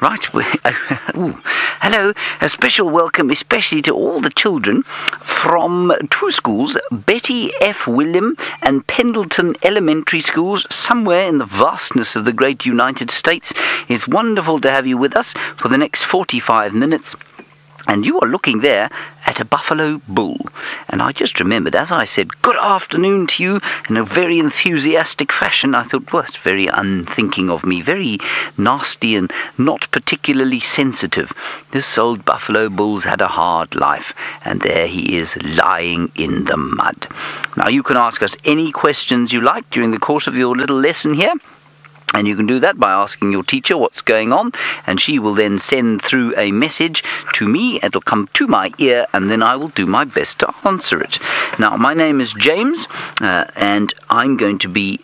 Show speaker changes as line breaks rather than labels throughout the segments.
Right, hello, a special welcome especially to all the children from two schools, Betty F. William and Pendleton Elementary Schools, somewhere in the vastness of the great United States. It's wonderful to have you with us for the next 45 minutes. And you are looking there at a buffalo bull. And I just remembered, as I said, good afternoon to you in a very enthusiastic fashion. I thought, well, it's very unthinking of me, very nasty and not particularly sensitive. This old buffalo bull's had a hard life, and there he is lying in the mud. Now, you can ask us any questions you like during the course of your little lesson here. And you can do that by asking your teacher what's going on, and she will then send through a message to me. It'll come to my ear, and then I will do my best to answer it. Now, my name is James, and I'm going to be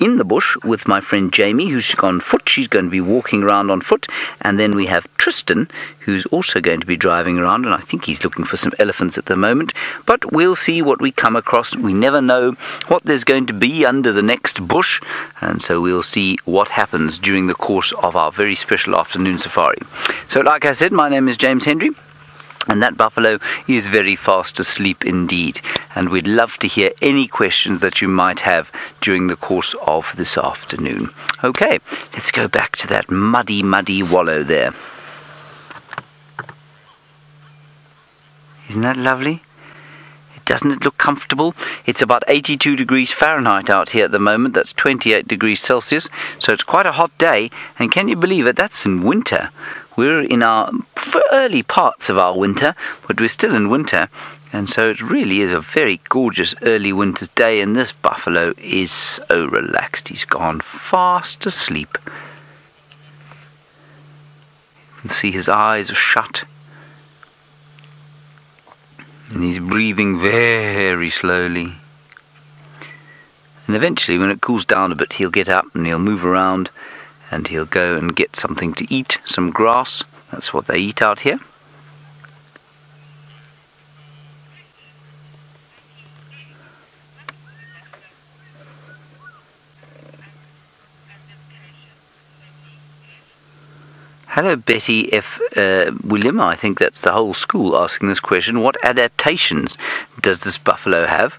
in the bush with my friend Jamie, who's on foot. She's going to be walking around on foot. And then we have Tristan, who's also going to be driving around, and I think he's looking for some elephants at the moment. But we'll see what we come across. We never know what there's going to be under the next bush, and so we'll see what happens during the course of our very special afternoon safari. So like I said, my name is James Henry. And that buffalo is very fast asleep indeed. And we'd love to hear any questions that you might have during the course of this afternoon. Okay, let's go back to that muddy, muddy wallow there. Isn't that lovely? Doesn't it look comfortable? It's about 82 degrees Fahrenheit out here at the moment. That's 28 degrees Celsius. So it's quite a hot day. And can you believe it? That's in winter. We're in our early parts of our winter, but we're still in winter. And so it really is a very gorgeous early winter's day. And this buffalo is so relaxed. He's gone fast asleep. You can see his eyes are shut. And he's breathing very slowly. And eventually, when it cools down a bit, he'll get up and he'll move around and he'll go and get something to eat, some grass. That's what they eat out here. Hello, Betty F. William. I think that's the whole school asking this question. What adaptations does this buffalo have?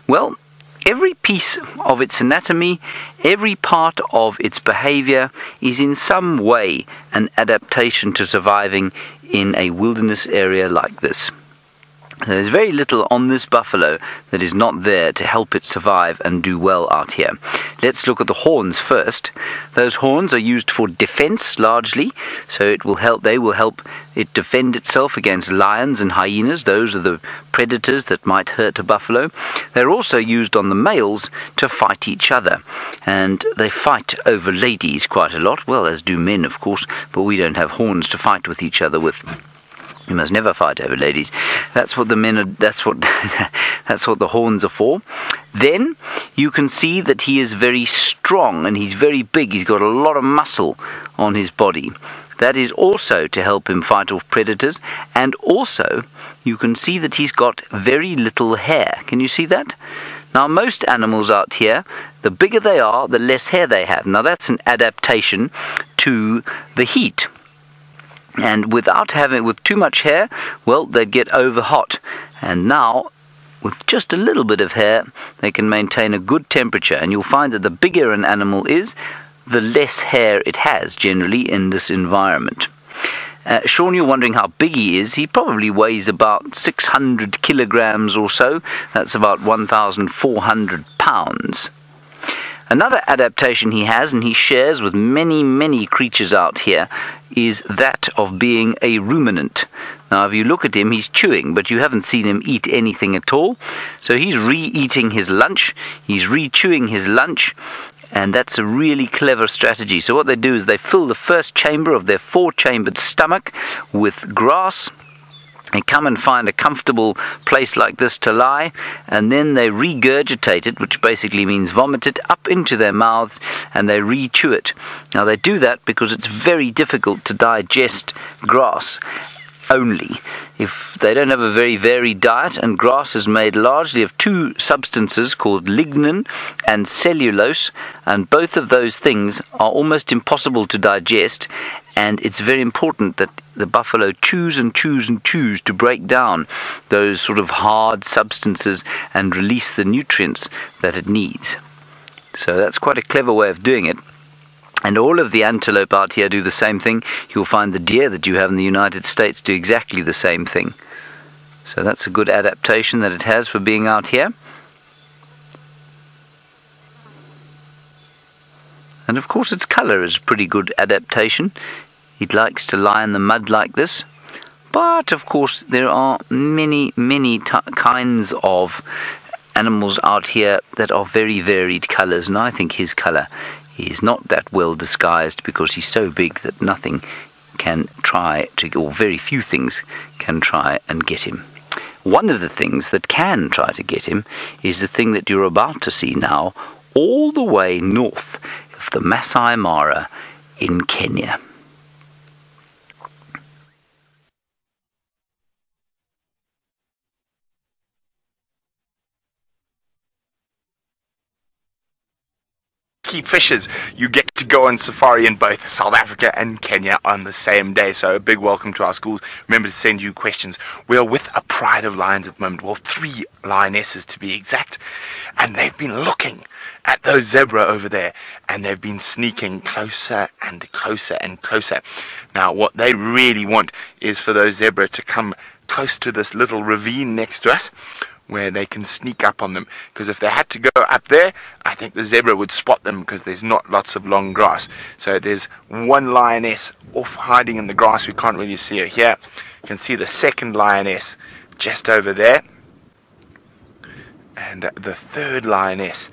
Well, every piece of its anatomy, every part of its behavior is in some way an adaptation to surviving in a wilderness area like this. There's very little on this buffalo that is not there to help it survive and do well out here. Let's look at the horns first. Those horns are used for defense largely, so they will help it defend itself against lions and hyenas. Those are the predators that might hurt a buffalo. They're also used on the males to fight each other, and they fight over ladies quite a lot, well, as do men of course, but we don't have horns to fight with each other with. You must never fight over ladies. That's what the men are. That's what the horns are for. Then you can see that he is very strong and he's very big. He's got a lot of muscle on his body. That is also to help him fight off predators. And also you can see that he's got very little hair. Can you see that? Now, most animals out here, the bigger they are, the less hair they have. Now, that's an adaptation to the heat. And with too much hair, well, they'd get over hot. And now, with just a little bit of hair, they can maintain a good temperature. And you'll find that the bigger an animal is, the less hair it has generally in this environment. Sean, you're wondering how big he is. He probably weighs about 600 kilograms or so. That's about 1,400 pounds. Another adaptation he has, and he shares with many, many creatures out here, is that of being a ruminant. Now, if you look at him, he's chewing, but you haven't seen him eat anything at all. So he's re-eating his lunch, he's re-chewing his lunch, and that's a really clever strategy. So what they do is they fill the first chamber of their 4-chambered stomach with grass. They come and find a comfortable place like this to lie, and then they regurgitate it, which basically means vomit it, up into their mouths, and they re-chew it. Now, they do that because it's very difficult to digest grass only. If they don't have a very varied diet, and grass is made largely of two substances called lignin and cellulose, and both of those things are almost impossible to digest, and it's very important that the buffalo chews and chews and chews to break down those sort of hard substances and release the nutrients that it needs. So that's quite a clever way of doing it. And all of the antelope out here do the same thing. You'll find the deer that you have in the United States do exactly the same thing. So that's a good adaptation that it has for being out here. And of course its colour is a pretty good adaptation. It likes to lie in the mud like this. But of course there are many kinds of animals out here that are very varied colours, and I think his colour is not that well disguised because he's so big that nothing can try to, or very few things can try and get him. One of the things that can try to get him is the thing that you're about to see now, all the way north of the Masai Mara in Kenya.
Key fishes, you get to go on safari in both South Africa and Kenya on the same day. So a big welcome to our schools. Remember to send you questions. We are with a pride of lions at the moment. Well, 3 lionesses to be exact. And they've been looking at those zebra over there, and they've been sneaking closer and closer and closer. Now what they really want is for those zebra to come close to this little ravine next to us, where they can sneak up on them, because if they had to go up there, I think the zebra would spot them because there's not lots of long grass. So there's one lioness off hiding in the grass. We can't really see her here. You can see the second lioness just over there, and the third lioness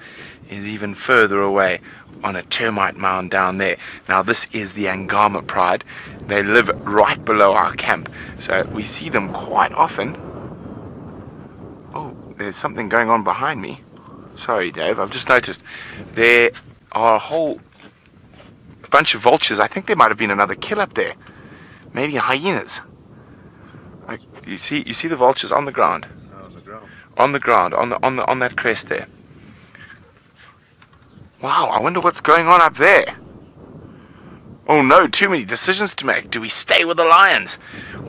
is even further away on a termite mound down there. Now this is the Angama Pride. They live right below our camp, so we see them quite often. There's something going on behind me. Sorry, Dave, I've just noticed there are a whole bunch of vultures. I think there might have been another kill up there. Maybe hyenas. Like, you see the vultures on the ground. On the ground, on that crest there. Wow, I wonder what's going on up there. Oh no, too many decisions to make. Do we stay with the lions,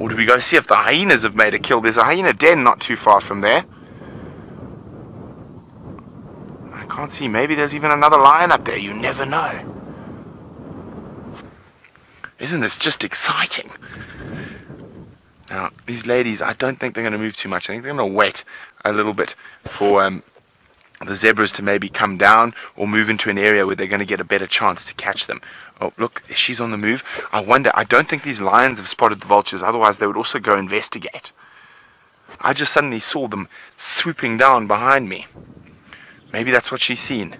or do we go see if the hyenas have made a kill? There's a hyena den not too far from there. Can't see. Maybe there's even another lion up there. You never know. Isn't this just exciting? Now, these ladies, I don't think they're going to move too much. I think they're going to wait a little bit for the zebras to maybe come down or move into an area where they're going to get a better chance to catch them. Oh, look, she's on the move. I wonder, I don't think these lions have spotted the vultures. Otherwise, they would also go investigate. I just suddenly saw them swooping down behind me. Maybe that's what she's seen.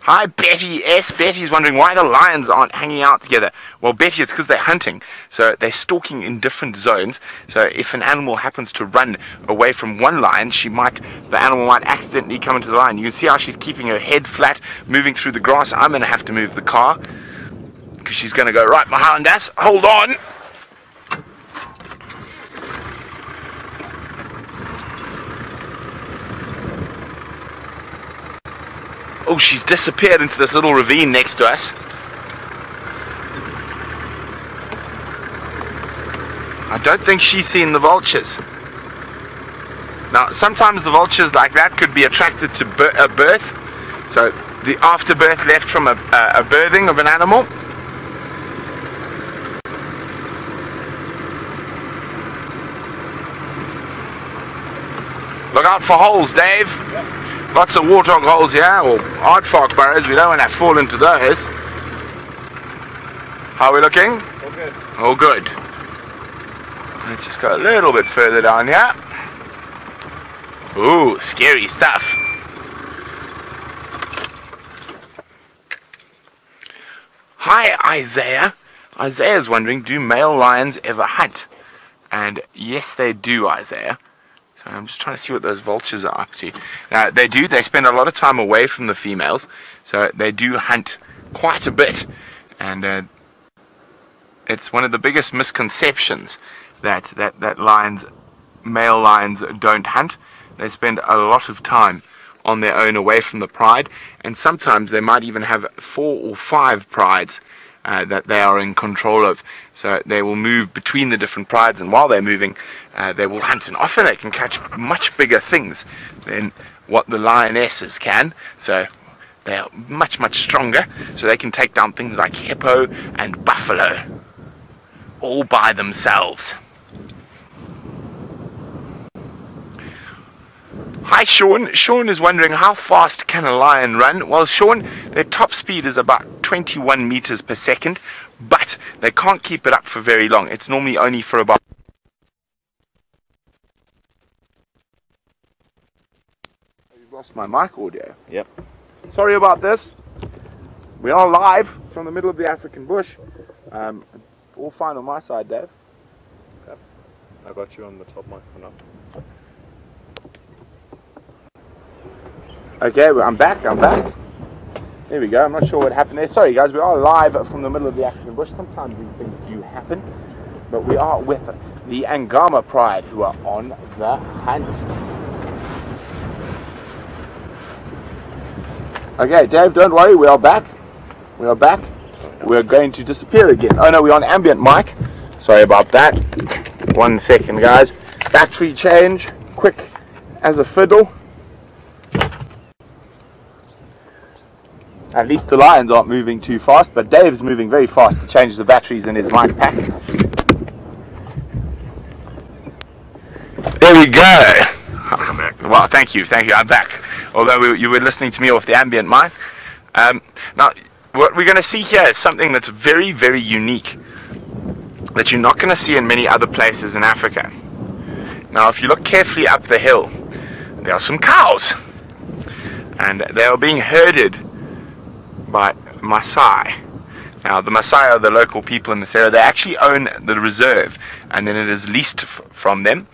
Hi, Betty S. Betty's wondering why the lions aren't hanging out together. Well, Betty, it's because they're hunting. So they're stalking in different zones. So if an animal happens to run away from one lion, the animal might accidentally come into the lion. You can see how she's keeping her head flat, moving through the grass. I'm going to have to move the car, because she's going to go right behind us. Hold on. Oh, she's disappeared into this little ravine next to us. I don't think she's seen the vultures. Now, sometimes the vultures like that could be attracted to a birth. So the afterbirth left from a birthing of an animal. Look out for holes, Dave. Lots of warthog holes here, or aardvark burrows. We don't want to fall into those. How are we looking?
All good.
All good. Let's just go a little bit further down here. Ooh, scary stuff. Hi, Isaiah. Isaiah's wondering, do male lions ever hunt? And yes, they do, Isaiah. So I'm just trying to see what those vultures are up to. Now, they do. They spend a lot of time away from the females, so they do hunt quite a bit. And it's one of the biggest misconceptions that male lions don't hunt. they spend a lot of time on their own away from the pride, and sometimes they might even have 4 or 5 prides that they are in control of. So they will move between the different prides, and while they're moving, they will hunt, and often they can catch much bigger things than what the lionesses can. So they are much, much stronger, so they can take down things like hippo and buffalo all by themselves. Hi Sean. Sean is wondering, how fast can a lion run? Well Sean, their top speed is about 21 meters per second, but they can't keep it up for very long. It's normally only for about... You've lost my mic audio.
Yep.
Sorry about this. We are live from the middle of the African bush. All fine on my side, Dave.
Yep. I got you on the top mic for now.
Okay, well, I'm back. There we go. I'm not sure what happened there. Sorry guys, we are live from the middle of the African bush. Sometimes these things do happen. But we are with the Angama Pride, who are on the hunt. Okay, Dave, don't worry, we are back. We're going to disappear again. Oh no, we're on ambient mic. Sorry about that. 1 second guys. Battery change, quick as a fiddle. At least the lions aren't moving too fast, but Dave's moving very fast to change the batteries in his mic pack. There we go. I'm back. Well, thank you, I'm back. Although you were listening to me off the ambient mic. Now, what we're going to see here is something that's very, very unique, that you're not going to see in many other places in Africa. Now, if you look carefully up the hill, there are some cows, and they are being herded by Maasai. Now the Maasai are the local people in this area. They actually own the reserve, and then it is leased from them.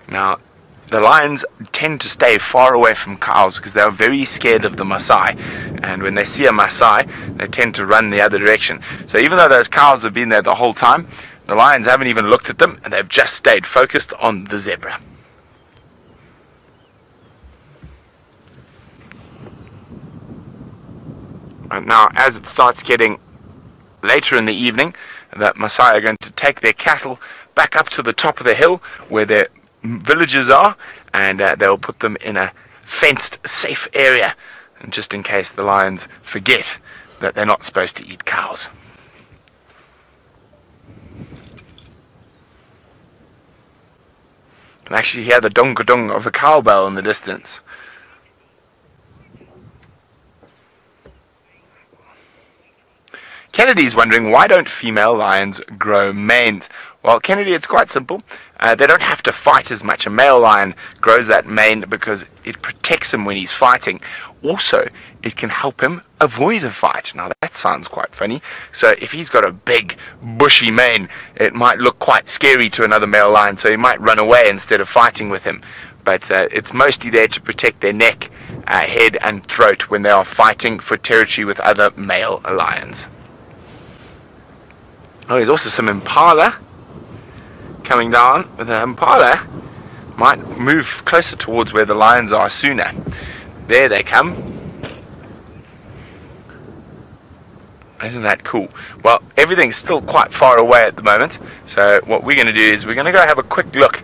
Now the lions tend to stay far away from cows because they are very scared of the Maasai, and when they see a Maasai they tend to run the other direction. So even though those cows have been there the whole time, the lions haven't even looked at them, and they've just stayed focused on the zebra. And now, as it starts getting later in the evening, the Maasai are going to take their cattle back up to the top of the hill where their villages are, and they'll put them in a fenced, safe area, and just in case the lions forget that they're not supposed to eat cows. You can actually hear the dong-ka-dong of a cowbell in the distance. Kennedy's wondering, why don't female lions grow manes? Well, Kennedy, it's quite simple. They don't have to fight as much. A male lion grows that mane because it protects him when he's fighting. Also, it can help him avoid a fight. Now, that sounds quite funny. So, if he's got a big, bushy mane, it might look quite scary to another male lion, so he might run away instead of fighting with him. But it's mostly there to protect their neck, head, and throat when they are fighting for territory with other male lions. Oh, there's also some impala coming down. The impala might move closer towards where the lions are sooner. There they come. Isn't that cool? Well, everything's still quite far away at the moment, so what we're going to do is we're going to go have a quick look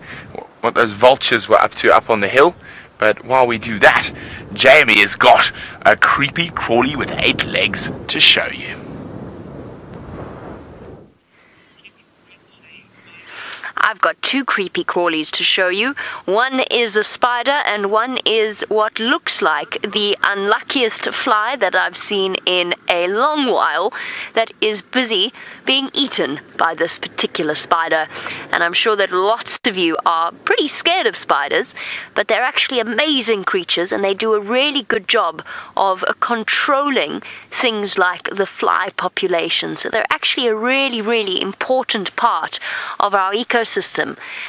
what those vultures were up to up on the hill. But while we do that, Jamie has got a creepy crawly with 8 legs to show you.
I've got 2 creepy crawlies to show you. One is a spider and one is what looks like the unluckiest fly that I've seen in a long while that is busy being eaten by this particular spider. And I'm sure that lots of you are pretty scared of spiders, but they're actually amazing creatures and they do a really good job of controlling things like the fly population. So they're actually a really, really important part of our ecosystem.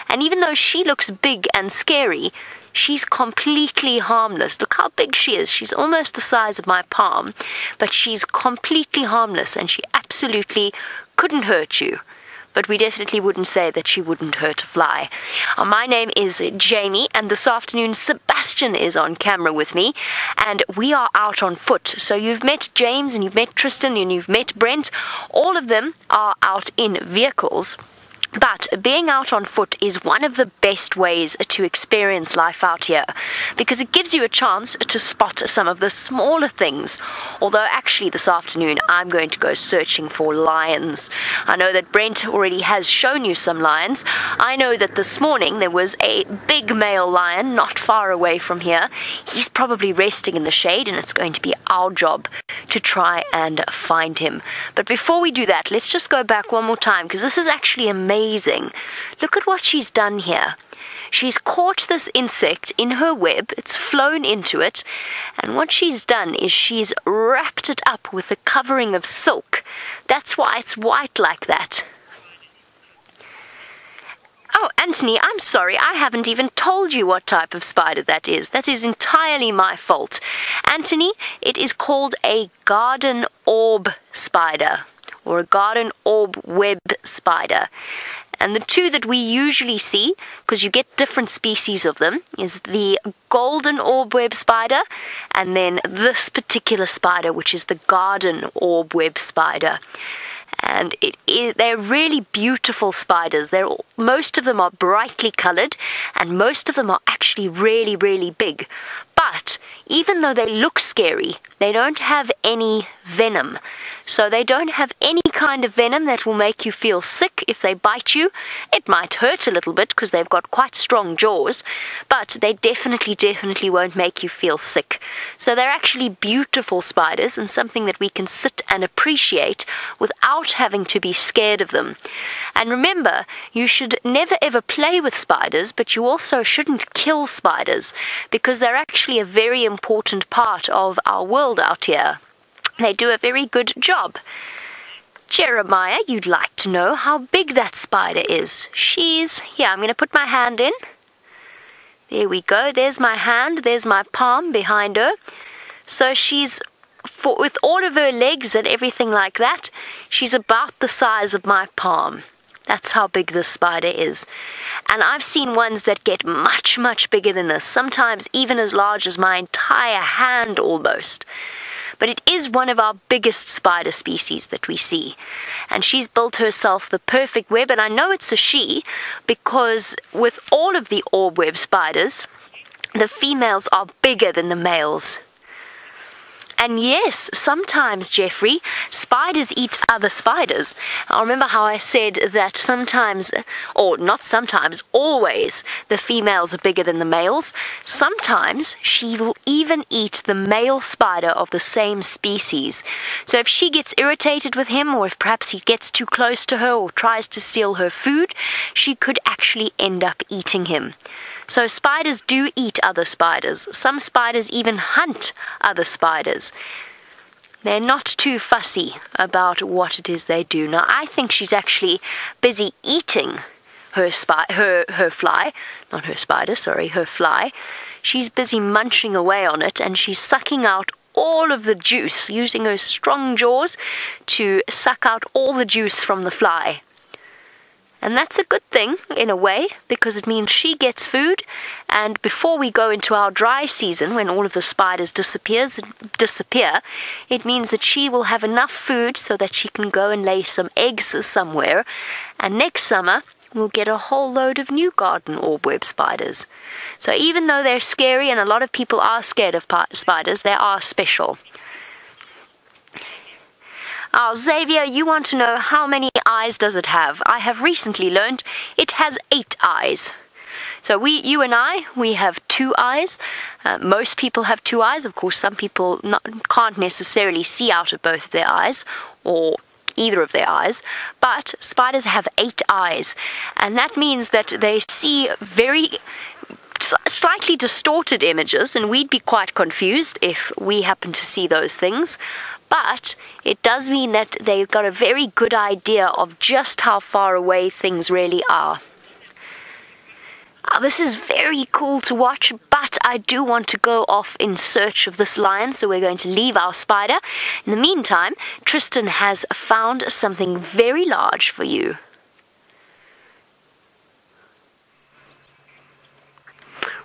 And even though she looks big and scary, she's completely harmless. Look how big she is. She's almost the size of my palm, but she's completely harmless and she absolutely couldn't hurt you. but we definitely wouldn't say that she wouldn't hurt a fly. My name is Jamie, and this afternoon Sebastian is on camera with me, and we are out on foot. So you've met James, and you've met Tristan, and you've met Brent. All of them are out in vehicles. But being out on foot is one of the best ways to experience life out here, because it gives you a chance to spot some of the smaller things. Although actually this afternoon I'm going to go searching for lions. I know that Brent already has shown you some lions. I know that this morning there was a big male lion not far away from here. He's probably resting in the shade, and it's going to be our job to try and find him. But before we do that, let's just go back one more time, because this is actually amazing. Look at what she's done here. She's caught this insect in her web, it's flown into it, and what she's done is she's wrapped it up with a covering of silk. That's why it's white like that. Oh, Anthony, I'm sorry, I haven't even told you what type of spider that is. That is entirely my fault. Anthony, it is called a garden orb spider, or a garden orb web spider. And the two that we usually see, because you get different species of them, is the golden orb web spider, and then this particular spider, which is the garden orb web spider. And they're really beautiful spiders. Most of them are brightly colored, and most of them are actually really, really big. But even though they look scary, they don't have any venom. So they don't have any kind of venom that will make you feel sick if they bite you. It might hurt a little bit because they've got quite strong jaws, but they definitely won't make you feel sick. So they're actually beautiful spiders, and something that we can sit and appreciate without having to be scared of them. And remember, you should never ever play with spiders, but you also shouldn't kill spiders, because they're actually a very important part of our world out here. They do a very good job. Jeremiah, you'd like to know how big that spider is. Here, I'm going to put my hand in. There we go. There's my hand. There's my palm behind her. So with all of her legs and everything like that, she's about the size of my palm. That's how big this spider is. And I've seen ones that get much, much bigger than this, sometimes even as large as my entire hand almost. But it is one of our biggest spider species that we see. And she's built herself the perfect web, and I know it's a she, because with all of the orb web spiders, the females are bigger than the males. And yes, sometimes, Jeffrey, spiders eat other spiders. I remember how I said that sometimes, or not sometimes, always, the females are bigger than the males. Sometimes she will even eat the male spider of the same species. So if she gets irritated with him, or if perhaps he gets too close to her or tries to steal her food, she could actually end up eating him. So spiders do eat other spiders. Some spiders even hunt other spiders. They're not too fussy about what it is they do. Now, I think she's actually busy eating her fly. Not her spider, sorry, her fly. She's busy munching away on it, and she's sucking out all of the juice, using her strong jaws to suck out all the juice from the fly. And that's a good thing, in a way, because it means she gets food, and before we go into our dry season, when all of the spiders disappear, it means that she will have enough food so that she can go and lay some eggs somewhere, and next summer we'll get a whole load of new garden orb web spiders. So even though they're scary, and a lot of people are scared of spiders, they are special. Xavier, you want to know how many eyes does it have? I have recently learned it has 8 eyes. So you and I, we have 2 eyes. Most people have 2 eyes. Of course, some people can't necessarily see out of both of their eyes, or either of their eyes, but spiders have 8 eyes, and that means that they see very slightly distorted images, and we'd be quite confused if we happen to see those things. But it does mean that they've got a very good idea of just how far away things really are. This is very cool to watch, but I do want to go off in search of this lion, so we're going to leave our spider. In the meantime, Tristan has found something very large for you.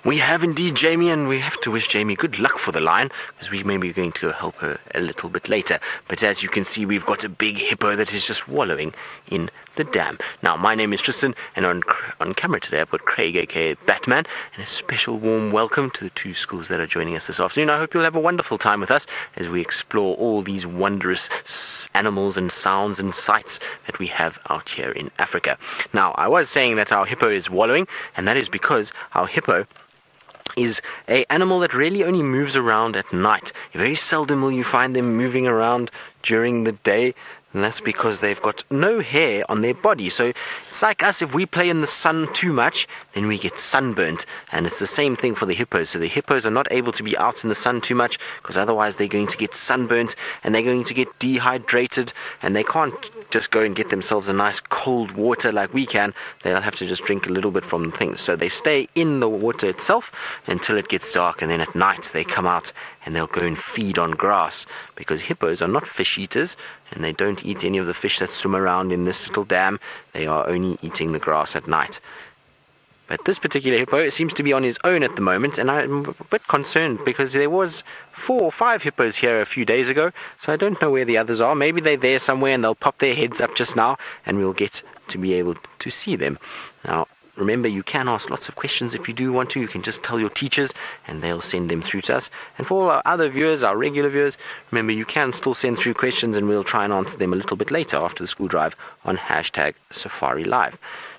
We have indeed, Jamie, and we have to wish Jamie good luck for the lion, because we may be going to go help her a little bit later. But as you can see, we've got a big hippo that is just wallowing in the dam. Now, my name is Tristan, and on camera today I've got Craig, aka Batman, and a special warm welcome to the two schools that are joining us this afternoon. I hope you'll have a wonderful time with us as we explore all these wondrous animals and sounds and sights that we have out here in Africa. Now, I was saying that our hippo is wallowing, and that is because our hippo is an animal that really only moves around at night. Very seldom will you find them moving around during the day, and that's because they've got no hair on their body. So it's like us, if we play in the sun too much, then we get sunburnt. And it's the same thing for the hippos. So the hippos are not able to be out in the sun too much, because otherwise they're going to get sunburnt and they're going to get dehydrated, and they can't just go and get themselves a nice cold water like we can. They'll have to just drink a little bit from things. So they stay in the water itself until it gets dark, and then at night they come out and they'll go and feed on grass, because hippos are not fish eaters, and they don't eat any of the fish that swim around in this little dam. They are only eating the grass at night. But this particular hippo seems to be on his own at the moment, and I'm a bit concerned because there was 4 or 5 hippos here a few days ago, so I don't know where the others are. Maybe they're there somewhere and they'll pop their heads up just now and we'll get to be able to see them. Now, remember, you can ask lots of questions if you do want to. You can just tell your teachers and they'll send them through to us. And for all our other viewers, our regular viewers, remember, you can still send through questions and we'll try and answer them a little bit later after the school drive on #SafariLive.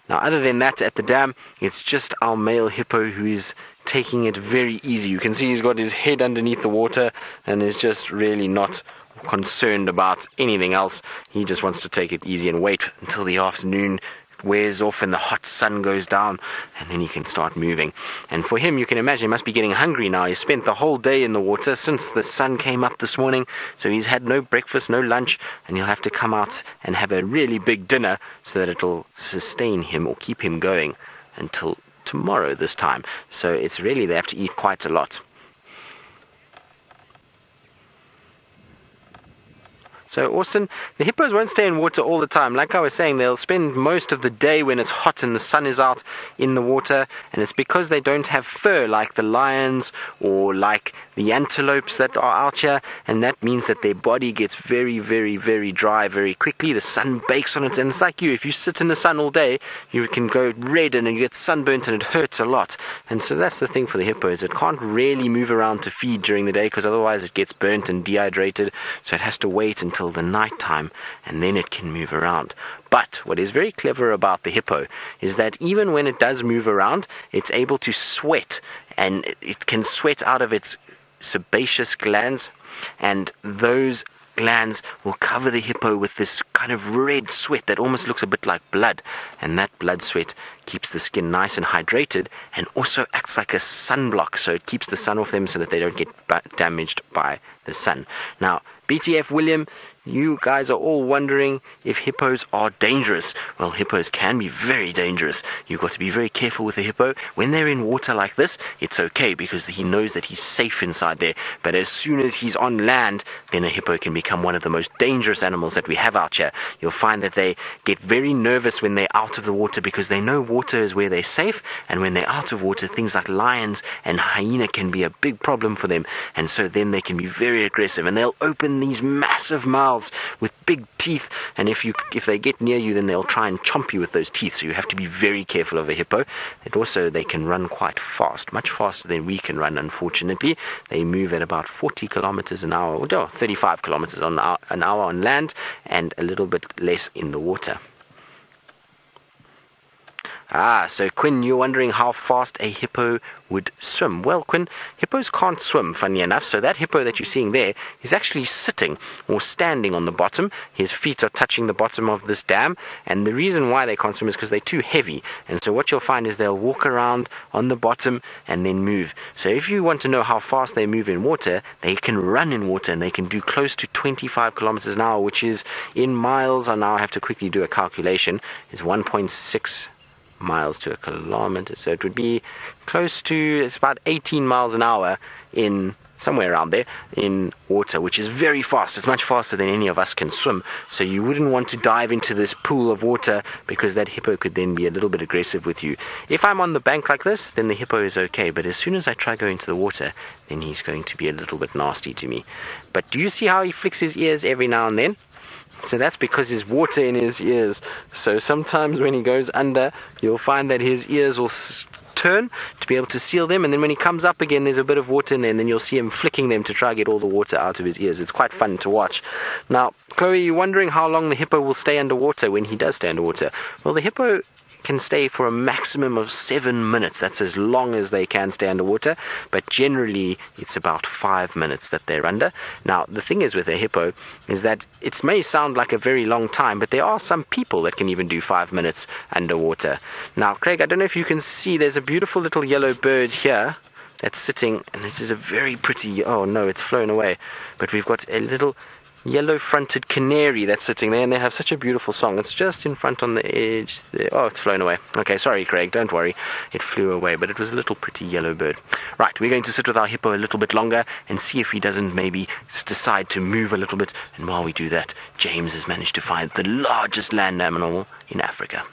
Now, other than that, at the dam, it's just our male hippo who is taking it very easy. You can see he's got his head underneath the water and is just really not concerned about anything else. He just wants to take it easy and wait until the afternoon wears off and the hot sun goes down, and then he can start moving. And for him, you can imagine, he must be getting hungry now. He spent the whole day in the water since the sun came up this morning, so he's had no breakfast, no lunch, and he'll have to come out and have a really big dinner so that it'll sustain him or keep him going until tomorrow this time. So it's really, they have to eat quite a lot. So, Austin, the hippos won't stay in water all the time. Like I was saying, they'll spend most of the day when it's hot and the sun is out in the water, and it's because they don't have fur like the lions or like the antelopes that are out here, and that means that their body gets very, very, very dry very quickly. The sun bakes on it, and it's like you. If you sit in the sun all day, you can go red and you get sunburnt and it hurts a lot. And so that's the thing for the hippos. It can't really move around to feed during the day because otherwise it gets burnt and dehydrated, so it has to wait until the night time and then it can move around. But what is very clever about the hippo is that even when it does move around, it's able to sweat, and it can sweat out of its sebaceous glands, and those glands will cover the hippo with this kind of red sweat that almost looks a bit like blood, and that blood sweat keeps the skin nice and hydrated and also acts like a sunblock, so it keeps the sun off them so that they don't get damaged by the sun. Now, BTF William, you guys are all wondering if hippos are dangerous. Well, hippos can be very dangerous. You've got to be very careful with a hippo. When they're in water like this, it's okay because he knows that he's safe inside there. But as soon as he's on land, then a hippo can become one of the most dangerous animals that we have out here. You'll find that they get very nervous when they're out of the water because they know water is where they're safe, and when they're out of water, things like lions and hyena can be a big problem for them, and so then they can be very aggressive, and they'll open these massive mouths with big teeth, and if they get near you, then they'll try and chomp you with those teeth, so you have to be very careful of a hippo. And also, they can run quite fast, much faster than we can run, unfortunately. They move at about 40 kilometers an hour, or 35 kilometers an hour on land, and a little bit less in the water. So Quinn, you're wondering how fast a hippo would swim. Well, Quinn, hippos can't swim, funny enough, so that hippo that you're seeing there is actually sitting or standing on the bottom. His feet are touching the bottom of this dam, and the reason why they can't swim is because they're too heavy, and so what you'll find is they'll walk around on the bottom and then move. So if you want to know how fast they move in water, they can run in water, and they can do close to 25 kilometers an hour, which is in miles. I now have to quickly do a calculation. Is 1.6 miles to a kilometer, so it would be close to, it's about 18 miles an hour in somewhere around there, in water, which is very fast. It's much faster than any of us can swim, so you wouldn't want to dive into this pool of water because that hippo could then be a little bit aggressive with you. If I'm on the bank like this, then the hippo is okay, but as soon as I try go into the water, then he's going to be a little bit nasty to me. But do you see how he flicks his ears every now and then? So that's because there's water in his ears. So sometimes when he goes under, you'll find that his ears will turn to be able to seal them, and then when he comes up again, there's a bit of water in there, and then you'll see him flicking them to try to get all the water out of his ears. It's quite fun to watch. Now, Chloe, you're wondering how long the hippo will stay underwater when he does stay underwater. Well, the hippo can stay for a maximum of 7 minutes. That's as long as they can stay underwater, but generally it's about 5 minutes that they're under. Now, the thing is with a hippo is that it may sound like a very long time, but there are some people that can even do 5 minutes underwater. Now, Craig, I don't know if you can see, there's a beautiful little yellow bird here that's sitting, and it is a very pretty, oh no, it's flown away, but we've got a little yellow-fronted canary that's sitting there, and they have such a beautiful song. It's just in front on the edge there. Oh, it's flown away. Okay, sorry, Craig, don't worry. It flew away, but it was a little pretty yellow bird. Right, we're going to sit with our hippo a little bit longer and see if he doesn't maybe decide to move a little bit. And while we do that, James has managed to find the largest land animal in Africa.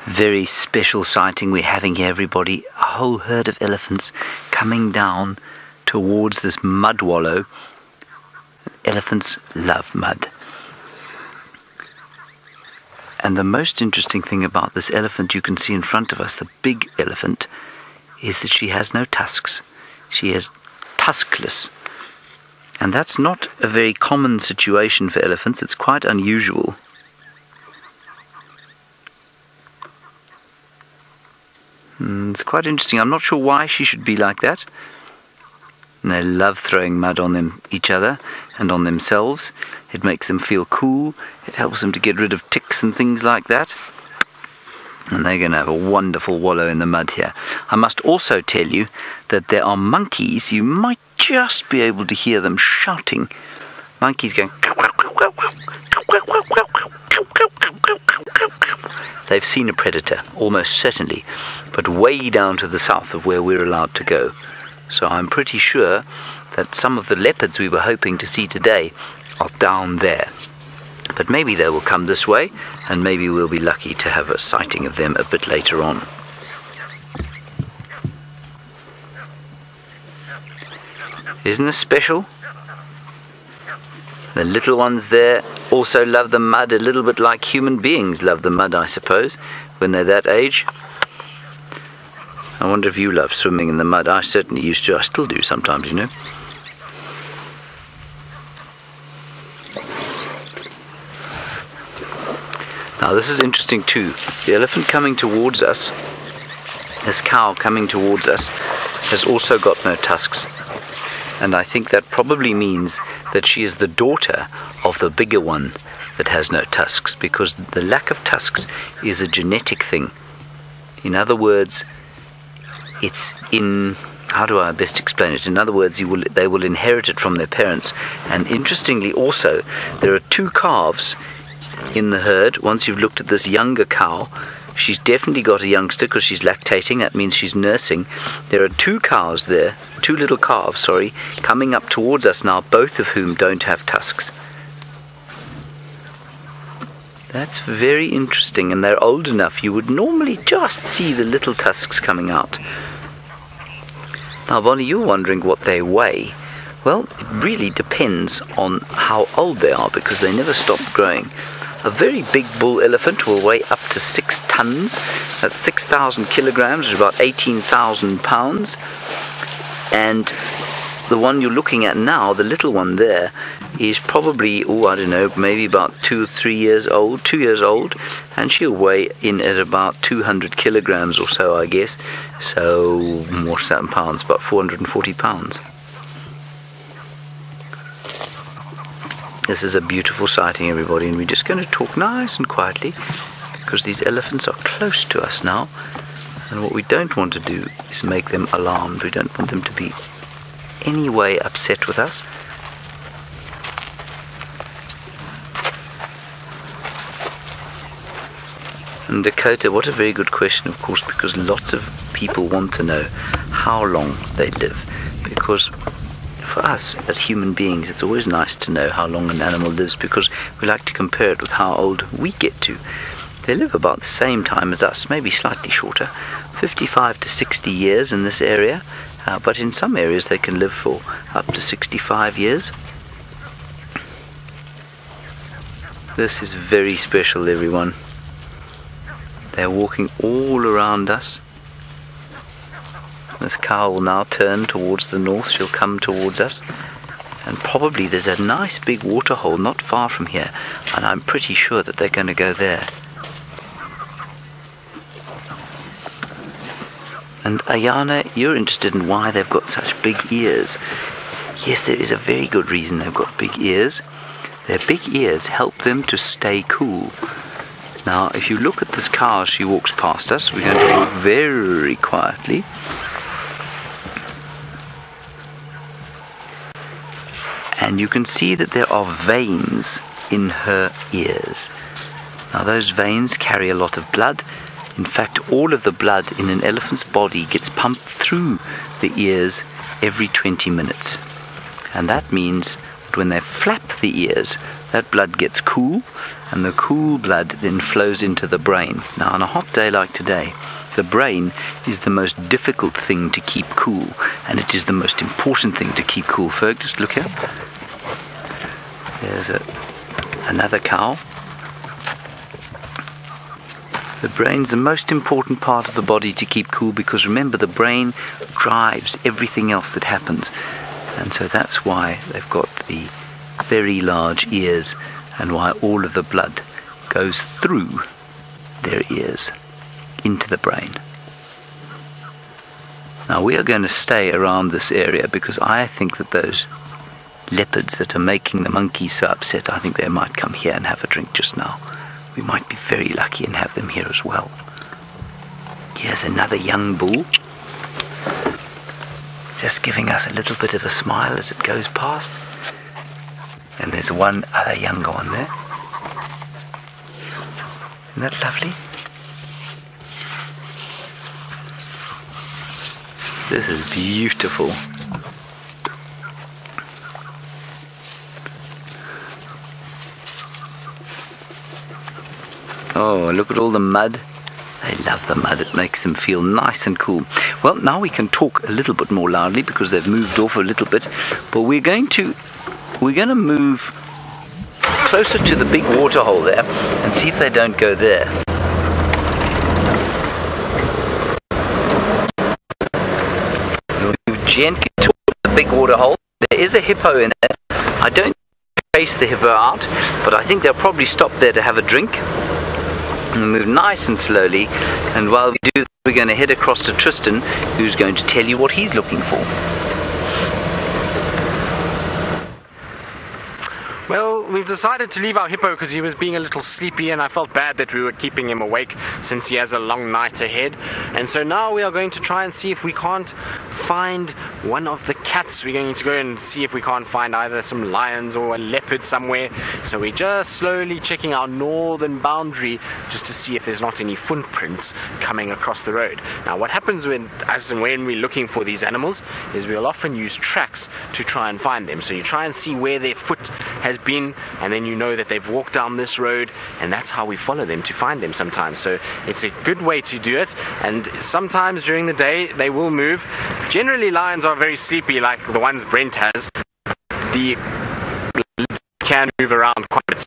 Very special sighting we're having here, everybody. A whole herd of elephants coming down towards this mud wallow. Elephants love mud. And the most interesting thing about this elephant you can see in front of us, the big elephant, is that she has no tusks. She is tuskless. And that's not a very common situation for elephants. It's quite unusual. It's quite interesting. I'm not sure why she should be like that. And they love throwing mud on each other and on themselves. It makes them feel cool. It helps them to get rid of ticks and things like that. And they're going to have a wonderful wallow in the mud here. I must also tell you that there are monkeys. You might just be able to hear them shouting. Monkeys going... They've seen a predator, almost certainly, but way down to the south of where we're allowed to go. So I'm pretty sure that some of the leopards we were hoping to see today are down there. But maybe they will come this way, and maybe we'll be lucky to have a sighting of them a bit later on. Isn't this special? The little ones there also love the mud a little bit like human beings love the mud, I suppose, when they're that age. I wonder if you love swimming in the mud. I certainly used to. I still do sometimes, you know. Now this is interesting too. The elephant coming towards us, this cow coming towards us, has also got no tusks. And I think that probably means that she is the daughter of the bigger one that has no tusks, because the lack of tusks is a genetic thing. In other words, it's in... how do I best explain it? In other words, they will inherit it from their parents. And interestingly also, there are two calves in the herd. Once you've looked at this younger cow, she's definitely got a youngster because she's lactating. That means she's nursing. There are two cows there, two little calves, sorry, coming up towards us now, both of whom don't have tusks. That's very interesting, and they're old enough. You would normally just see the little tusks coming out. Now, Bonnie, you're wondering what they weigh. Well, it really depends on how old they are, because they never stop growing. A very big bull elephant will weigh up to 6 tons. That's 6,000 kilograms, which is about 18,000 pounds. And the one you're looking at now, the little one there, is probably, I don't know, maybe about 2 or 3 years old, 2 years old, and she'll weigh in at about 200 kilograms or so, I guess. So, what's that in pounds? About 440 pounds. This is a beautiful sighting, everybody, and we're just going to talk nice and quietly, because these elephants are close to us now, and what we don't want to do is make them alarmed. We don't want them to be any way upset with us. And Dakota, what a very good question, of course, because lots of people people want to know how long they live, because for us as human beings it's always nice to know how long an animal lives, because we like to compare it with how old we get to. They live about the same time as us, maybe slightly shorter, 55 to 60 years in this area, but in some areas they can live for up to 65 years. This is very special, everyone. They're walking all around us. This cow will now turn towards the north. She'll come towards us. And probably there's a nice big water hole not far from here. And I'm pretty sure that they're going to go there. And Ayana, you're interested in why they've got such big ears. Yes, there is a very good reason they've got big ears. Their big ears help them to stay cool. Now, if you look at this cow as she walks past us, we're going to walk very quietly. And you can see that there are veins in her ears. Now, those veins carry a lot of blood. In fact, all of the blood in an elephant's body gets pumped through the ears every 20 minutes. And that means that when they flap the ears, that blood gets cool, and the cool blood then flows into the brain. Now, on a hot day like today, the brain is the most difficult thing to keep cool, and it is the most important thing to keep cool. Ferg, just look here. There's another cow. The brain's the most important part of the body to keep cool, because remember, the brain drives everything else that happens. And so that's why they've got the very large ears, and why all of the blood goes through their ears into the brain. Now, we are going to stay around this area, because I think that those leopards that are making the monkeys so upset, I think they might come here and have a drink just now. We might be very lucky and have them here as well. Here's another young bull, just giving us a little bit of a smile as it goes past. And there's one other younger one there. Isn't that lovely? This is beautiful. Oh, look at all the mud. They love the mud. It makes them feel nice and cool. Well, now we can talk a little bit more loudly, because they've moved off a little bit. But we're going to move closer to the big water hole there and see if they don't go there. We'll move gently towards the big water hole. There is a hippo in there. I don't chase the hippo out, but I think they'll probably stop there to have a drink. And move nice and slowly, and while we do, we're going to head across to Tristan, who's going to tell you what he's looking for.
Well, we've decided to leave our hippo because he was being a little sleepy, and I felt bad that we were keeping him awake since he has a long night ahead. And so now we are going to try and see if we can't find one of the cats. We're going to go and see if we can't find either some lions or a leopard somewhere. So we're just slowly checking our northern boundary just to see if there's not any footprints coming across the road. Now, what happens when we're looking for these animals is we'll often use tracks to try and find them. So you try and see where their foot has been, and then you know that they've walked down this road, and that's how we follow them to find them sometimes. So it's a good way to do it, and sometimes during the day they will move. Generally, lions are very sleepy, like the ones Brent has. The can move around quite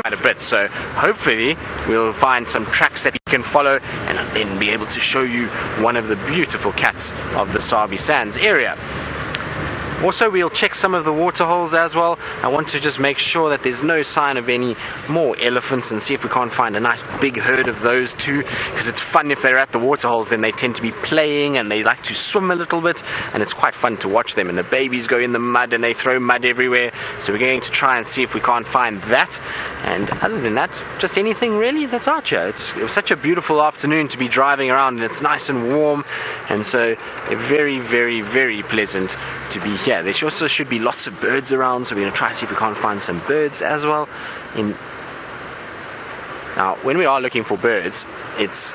a bit, so hopefully we'll find some tracks that we can follow, and then be able to show you one of the beautiful cats of the Sabi Sands area. Also, we'll check some of the water holes as well. I want to just make sure that there's no sign of any more elephants, and see if we can't find a nice big herd of those too, because it's fun if they're at the water holes. Then they tend to be playing, and they like to swim a little bit, and it's quite fun to watch them. And the babies go in the mud and they throw mud everywhere, so we're going to try and see if we can't find that. And other than that, just anything really that's out here. It was such a beautiful afternoon to be driving around, and it's nice and warm, and so very, very, very pleasant to be here. There also should be lots of birds around, so we're going to try to see if we can't find some birds as well. Now, when we are looking for birds, it's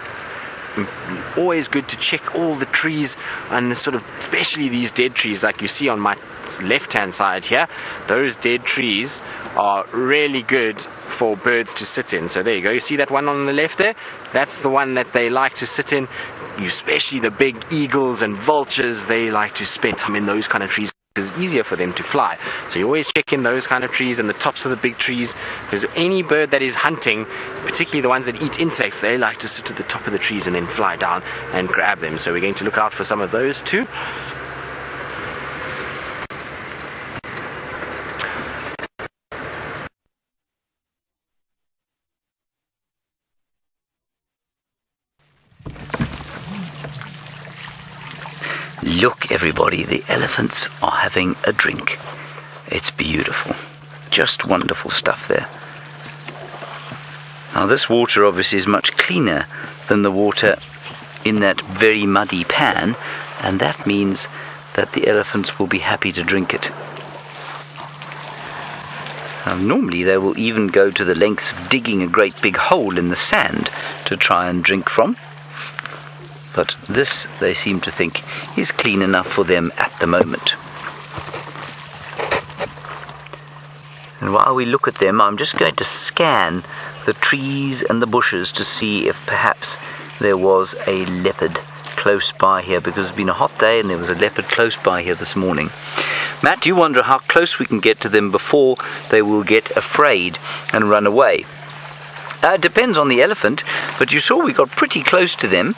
always good to check all the trees, and sort of especially these dead trees like you see on my left hand side here. Those dead trees are really good for birds to sit in. So there you go, you see that one on the left there? That's the one that they like to sit in. Especially the big eagles and vultures, they like to spend time in those kind of trees. It's easier for them to fly. So you always check in those kind of trees and the tops of the big trees, because any bird that is hunting, particularly the ones that eat insects, they like to sit at the top of the trees and then fly down and grab them. So we're going to look out for some of those too.
Look everybody, the elephants are having a drink. It's beautiful. Just wonderful stuff there. Now this water obviously is much cleaner than the water in that very muddy pan, and that means that the elephants will be happy to drink it. Now, normally they will even go to the lengths of digging a great big hole in the sand to try and drink from. But this, they seem to think, is clean enough for them at the moment. And while we look at them, I'm just going to scan the trees and the bushes to see if perhaps there was a leopard close by here, because it's been a hot day and there was a leopard close by here this morning. Matt, do you wonder how close we can get to them before they will get afraid and run away? It depends on the elephant, but you saw we got pretty close to them.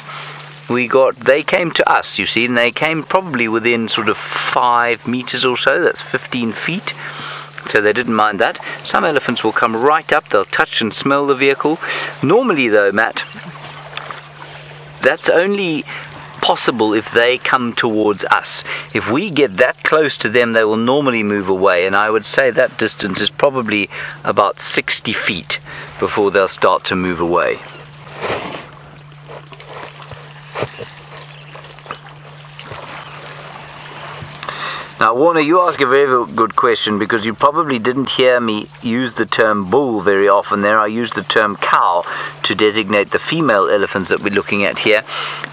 They came to us, you see, and they came probably within sort of 5 meters or so. That's 15 feet. So they didn't mind that. Some elephants will come right up, they'll touch and smell the vehicle. Normally though, Matt, that's only possible if they come towards us. If we get that close to them, they will normally move away, and I would say that distance is probably about 60 feet before they'll start to move away. Now, Warner, you ask a very good question, because you probably didn't hear me use the term bull very often there. I used the term cow to designate the female elephants that we're looking at here.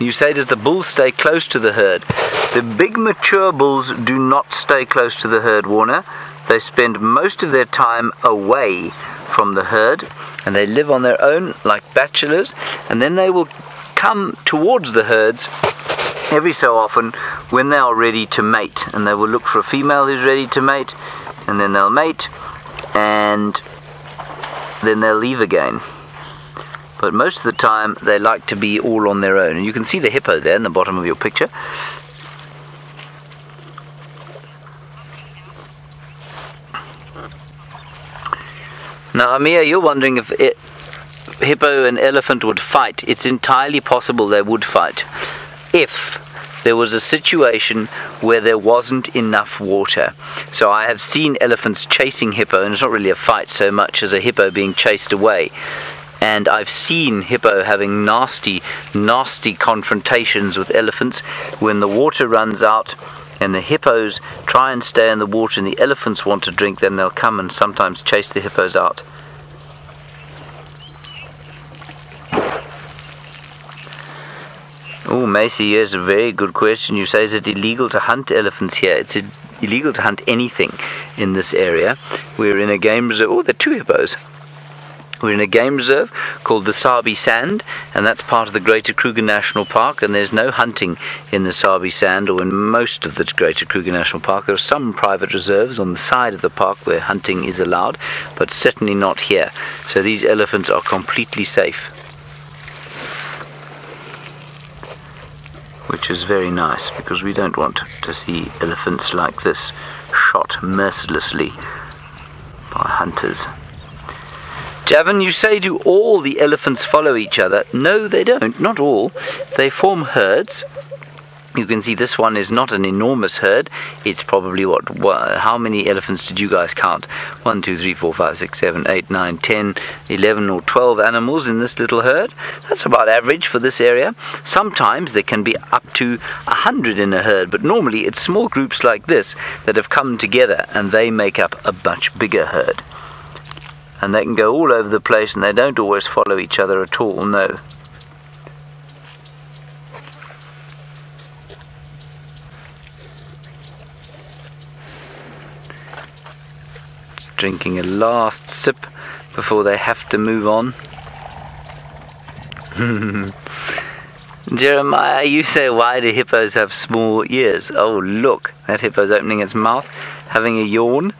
You say, does the bull stay close to the herd? The big mature bulls do not stay close to the herd, Warner. They spend most of their time away from the herd, and they live on their own like bachelors, and then they will come towards the herds every so often when they are ready to mate, and they will look for a female who's ready to mate, and then they'll mate, and then they'll leave again. But most of the time they like to be all on their own, and you can see the hippo there in the bottom of your picture. Now, Amir, you're wondering if hippo and elephant would fight. It's entirely possible they would fight if there was a situation where there wasn't enough water. So I have seen elephants chasing hippo, and it's not really a fight so much as a hippo being chased away. And I've seen hippo having nasty confrontations with elephants when the water runs out and the hippos try and stay in the water and the elephants want to drink, then they'll come and sometimes chase the hippos out. Oh, Macy, here's a very good question. You say, is it illegal to hunt elephants here? It's illegal to hunt anything in this area. We're in a game reserve. Oh, there are 2 hippos. We're in a game reserve called the Sabi Sand, and that's part of the Greater Kruger National Park, and there's no hunting in the Sabi Sand or in most of the Greater Kruger National Park. There are some private reserves on the side of the park where hunting is allowed, but certainly not here. So these elephants are completely safe, which is very nice, because we don't want to see elephants like this shot mercilessly by hunters. Javin, you say, do all the elephants follow each other? No, they don't, not all. They form herds. You can see this one is not an enormous herd. It's probably how many elephants did you guys count? 1, 2, 3, 4, 5, 6, 7, 8, 9, 10, 11 or 12 animals in this little herd. That's about average for this area. Sometimes there can be up to 100 in a herd, but normally it's small groups like this that have come together and they make up a much bigger herd. And they can go all over the place and they don't always follow each other at all, no. drinking a last sip before they have to move on. Jeremiah, you say, why do hippos have small ears? Oh, look, that hippo's opening its mouth, having a yawn.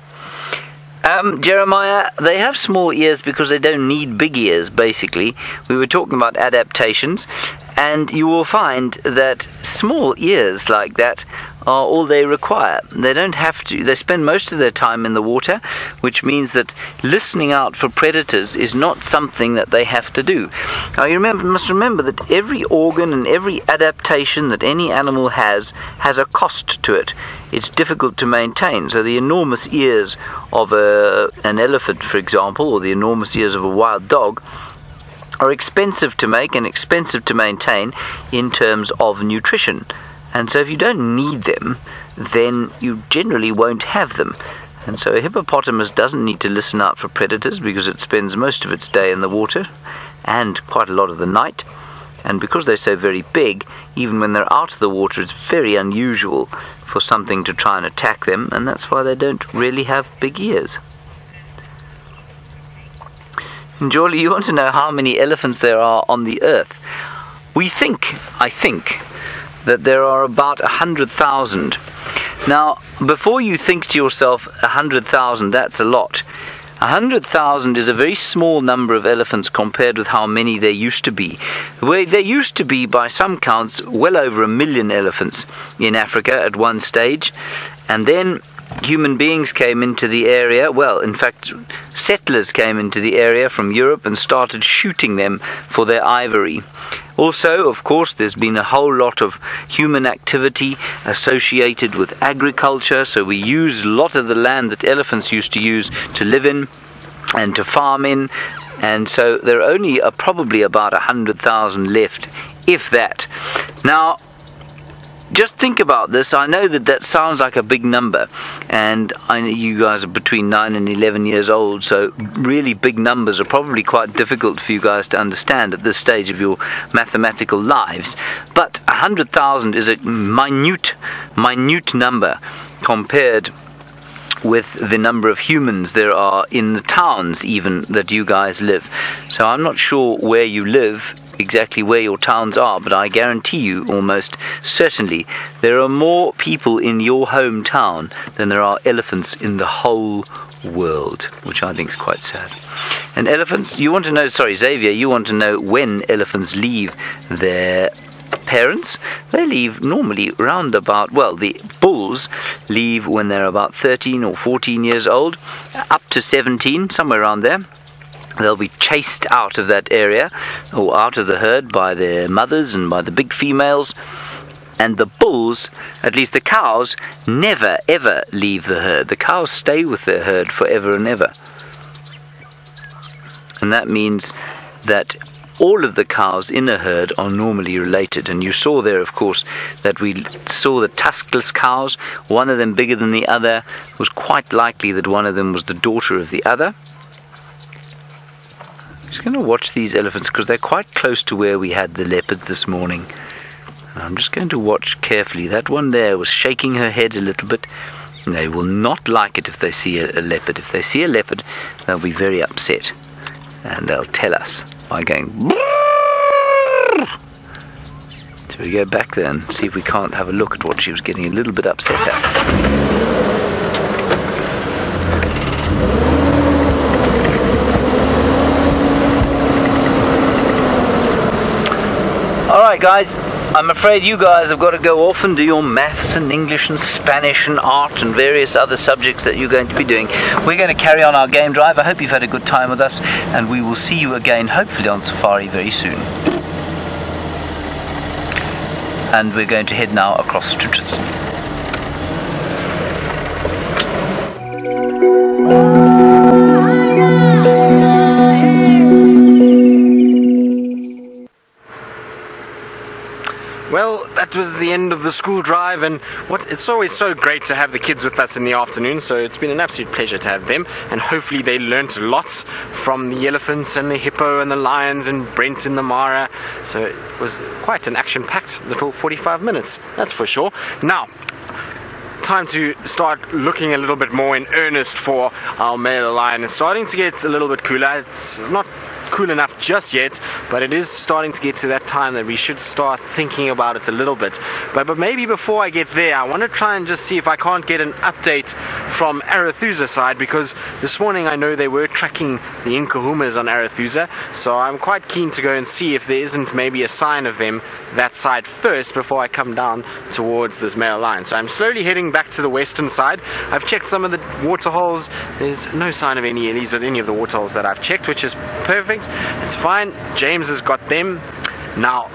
Jeremiah, they have small ears because they don't need big ears, basically. We were talking about adaptations, and you will find that small ears like that are all they require. They don't have to. They spend most of their time in the water, which means that listening out for predators is not something that they have to do. Now, you must remember that every organ and every adaptation that any animal has a cost to it. It's difficult to maintain. So the enormous ears of an elephant, for example, or the enormous ears of a wild dog, are expensive to make and expensive to maintain in terms of nutrition. And so if you don't need them, then you generally won't have them. And so a hippopotamus doesn't need to listen out for predators because it spends most of its day in the water and quite a lot of the night. And because they're so very big, even when they're out of the water, it's very unusual for something to try and attack them, and that's why they don't really have big ears. And Jolie, you want to know how many elephants there are on the earth? I think, that there are about 100,000. Now, before you think to yourself, 100,000, that's a lot. 100,000 is a very small number of elephants compared with how many there used to be. There used to be, by some counts, well over 1 million elephants in Africa at one stage, and then human beings came into the area. Well, in fact, settlers came into the area from Europe and started shooting them for their ivory. Also, of course, there's been a whole lot of human activity associated with agriculture, so we use a lot of the land that elephants used to use to live in and to farm in, and so there are only probably about 100,000 left, if that. Now, just think about this. I know that sounds like a big number, and I know you guys are between 9 and 11 years old, so really big numbers are probably quite difficult for you guys to understand at this stage of your mathematical lives. But 100,000 is a minute number compared with the number of humans there are in the towns even that you guys live. So I'm not sure where you live, exactly where your towns are, but I guarantee you almost certainly there are more people in your hometown than there are elephants in the whole world, which I think is quite sad. And elephants, you want to know, sorry Xavier, you want to know when elephants leave their parents? They leave normally round about, well, the bulls leave when they're about 13 or 14 years old, up to 17, somewhere around there. They'll be chased out of that area or out of the herd by their mothers and by the big females. And the bulls, at least the cows, never ever leave the herd. The cows stay with their herd forever and ever. And that means that all of the cows in a herd are normally related. And you saw there, of course, that we saw the tuskless cows, one of them bigger than the other. It was quite likely that one of them was the daughter of the other. I'm just going to watch these elephants because they're quite close to where we had the leopards this morning. And I'm just going to watch carefully. That one there was shaking her head a little bit. And they will not like it if they see a leopard. If they see a leopard, they'll be very upset. And they'll tell us by going... So we go back there and see if we can't have a look at what she was getting a little bit upset at. Alright guys, I'm afraid you guys have got to go off and do your maths and English and Spanish and art and various other subjects that you're going to be doing. We're going to carry on our game drive. I hope you've had a good time with us, and we will see you again hopefully on safari very soon. And we're going to head now across to Tristan.
Well, that was the end of the school drive, and it's always so great to have the kids with us in the afternoon, so it's been an absolute pleasure to have them, and hopefully they learnt lots from the elephants and the hippo and the lions and Brent and the Mara. So it was quite an action-packed little 45 minutes, that's for sure. Now, time to start looking a little bit more in earnest for our male lion. It's starting to get a little bit cooler. It's not cool enough just yet, but it is starting to get to that time that we should start thinking about it a little bit. But maybe before I get there, I want to try and just see if I can't get an update from Arathusa side, because this morning I know they were tracking the Inkahumas on Arathusa, so I'm quite keen to go and see if there isn't maybe a sign of them that side first before I come down towards this male lion. So I'm slowly heading back to the western side. I've checked some of the water holes. There's no sign of any Ellies at any of the water holes that I've checked, which is perfect. It's fine. James has got them. Now,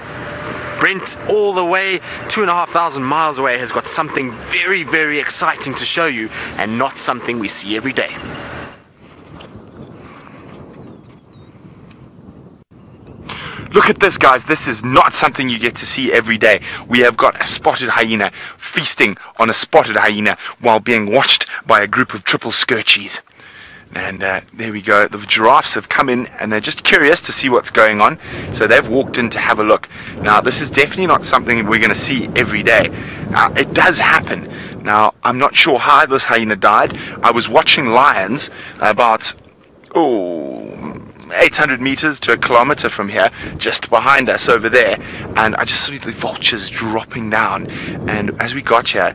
Brent, all the way 2,500 miles away, has got something very, very exciting to show you, and not something we see every day.
Look at this, guys. This is not something you get to see every day. We have got a spotted hyena feasting on a spotted hyena while being watched by a group of triple skirchies. And there we go. The giraffes have come in and they're just curious to see what's going on. So they've walked in to have a look. Now, this is definitely not something we're going to see every day. It does happen. Now, I'm not sure how this hyena died. I was watching lions about 800 meters to a kilometer from here, just behind us over there, and I just saw the vultures dropping down. And as we got here,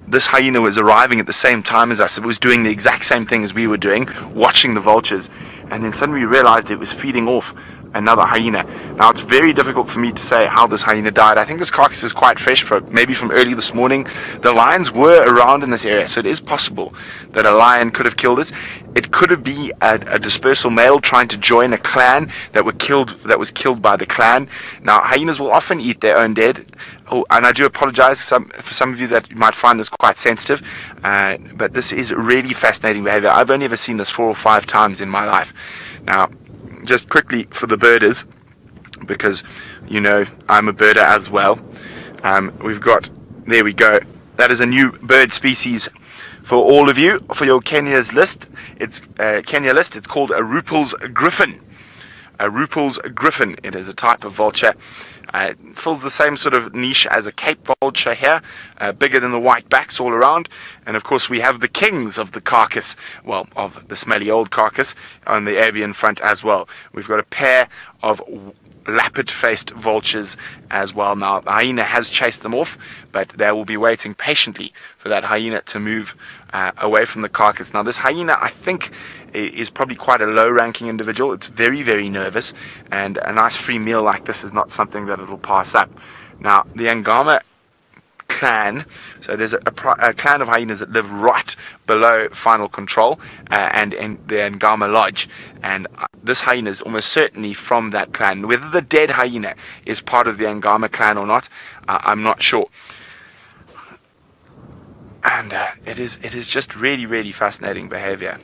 this hyena was arriving at the same time as us. It was doing the exact same thing as we were doing, watching the vultures, and then suddenly we realized it was feeding off another hyena. Now, it's very difficult for me to say how this hyena died. I think this carcass is quite fresh, maybe from early this morning. The lions were around in this area, so it is possible that a lion could have killed it. It could have been a dispersal male trying to join a clan that was killed by the clan. Now, hyenas will often eat their own dead. Oh, and I do apologize for some of you that might find this quite sensitive, but this is really fascinating behavior. I've only ever seen this 4 or 5 times in my life. Now, just quickly for the birders, because you know I'm a birder as well, we've got, there we go, that is a new bird species for all of you, for your Kenya's list. It's Kenya list. It's called a Ruppel's griffin. A Ruppel's griffin. It is a type of vulture. It fills the same sort of niche as a Cape vulture here, bigger than the white backs all around. And of course we have the kings of the carcass, well, of the smelly old carcass, on the avian front as well. We've got a pair of lappet-faced vultures as well. Now, the hyena has chased them off, but they will be waiting patiently for that hyena to move away from the carcass. Now, this hyena, I think, is probably quite a low-ranking individual. It's very, very nervous, and a nice free meal like this is not something that it'll pass up. Now, the Angama clan, so there's a clan of hyenas that live right below final control, and in the Angama lodge, and this hyena is almost certainly from that clan. Whether the dead hyena is part of the Angama clan or not, I'm not sure. And it is just really, really fascinating behavior.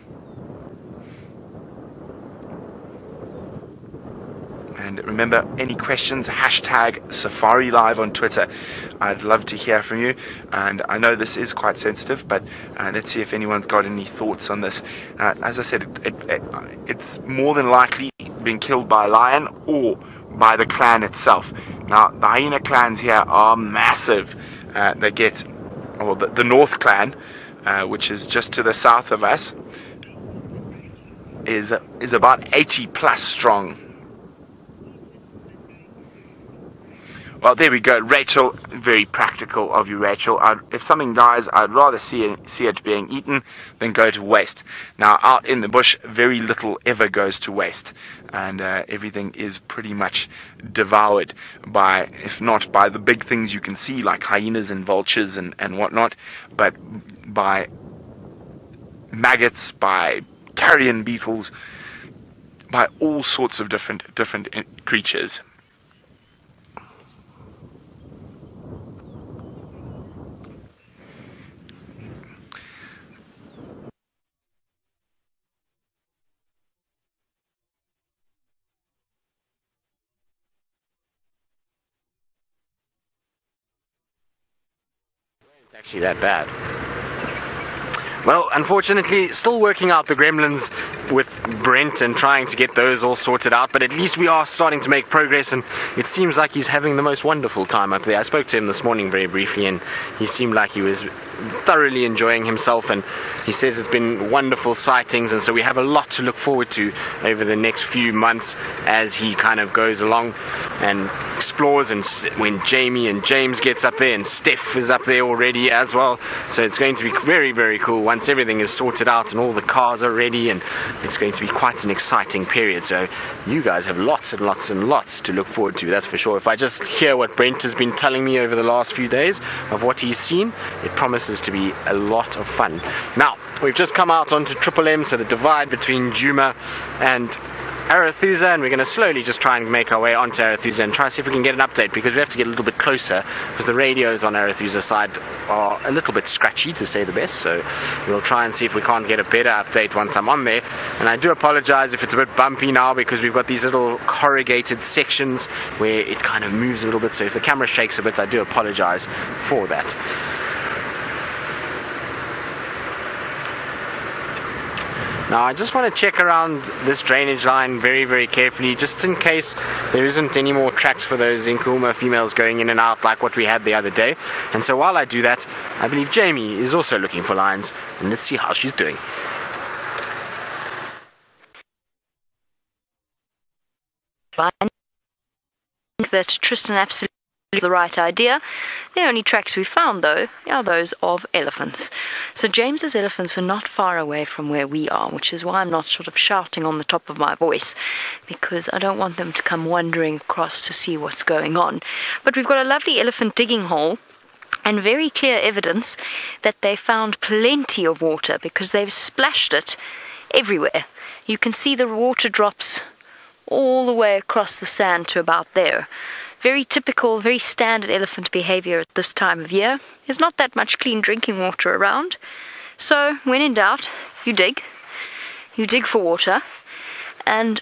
And remember, any questions, hashtag Safari Live on Twitter. I'd love to hear from you. And I know this is quite sensitive, but let's see if anyone's got any thoughts on this. As I said, it's more than likely being killed by a lion or by the clan itself. Now, the hyena clans here are massive. They get, well, the North clan, which is just to the south of us, is about 80 plus strong. Well, there we go. Rachel, very practical of you, Rachel. If something dies, I'd rather see it being eaten than go to waste. Now, out in the bush, very little ever goes to waste. And everything is pretty much devoured by, if not by the big things you can see, like hyenas and vultures and whatnot, but by maggots, by carrion beetles, by all sorts of different creatures. Actually that bad. Well, unfortunately, still working out the gremlins
with Brent and trying to get those all sorted out, but at least we are starting to make progress, and it seems like he's having the most wonderful time up there. I spoke to him this morning very briefly, and he seemed like he was thoroughly enjoying himself, and he says it's been wonderful sightings, and so we have a lot to look forward to over the next few months as he kind of goes along and explores, and when Jamie and James gets up there, and Steph is up there already as well, so it's going to be very, very cool once everything is sorted out and all the cars are ready, and it's going to be quite an exciting period. So you guys have lots and lots and lots to look forward to, that's for sure. If I just hear what Brent has been telling me over the last few days of what he's seen, it promises to be a lot of fun. Now, we've just come out onto Triple M, so the divide between Djuma and Arathusa, and we're going to slowly just try and make our way onto Arathusa and try to see if we can get an update, because we have to get a little bit closer, because the radios on Arathusa's side are a little bit scratchy, to say the best, so we'll try and see if we can't get a better update once I'm on there. And I do apologize if it's a bit bumpy now, because we've got these little corrugated sections where it kind of moves a little bit, so if the camera shakes a bit, I do apologize for that. Now I just want to check around this drainage line very, very carefully, just in case there isn't any more tracks for those Nkuma females going in and out like what we had the other day. And so while I do that, I believe Jamie is also looking for lions, and let's see how she's doing.
I think that Tristan absolutely the right idea. The only tracks we found, though, are those of elephants. So James's elephants are not far away from where we are, which is why I'm not sort of shouting on the top of my voice, because I don't want them to come wandering across to see what's going on. But we've got a lovely elephant digging hole, and very clear evidence that they found plenty of water, because they've splashed it everywhere. You can see the water drops all the way across the sand to about there. Very typical, very standard elephant behavior at this time of year. There's not that much clean drinking water around. So, when in doubt, you dig. You dig for water. And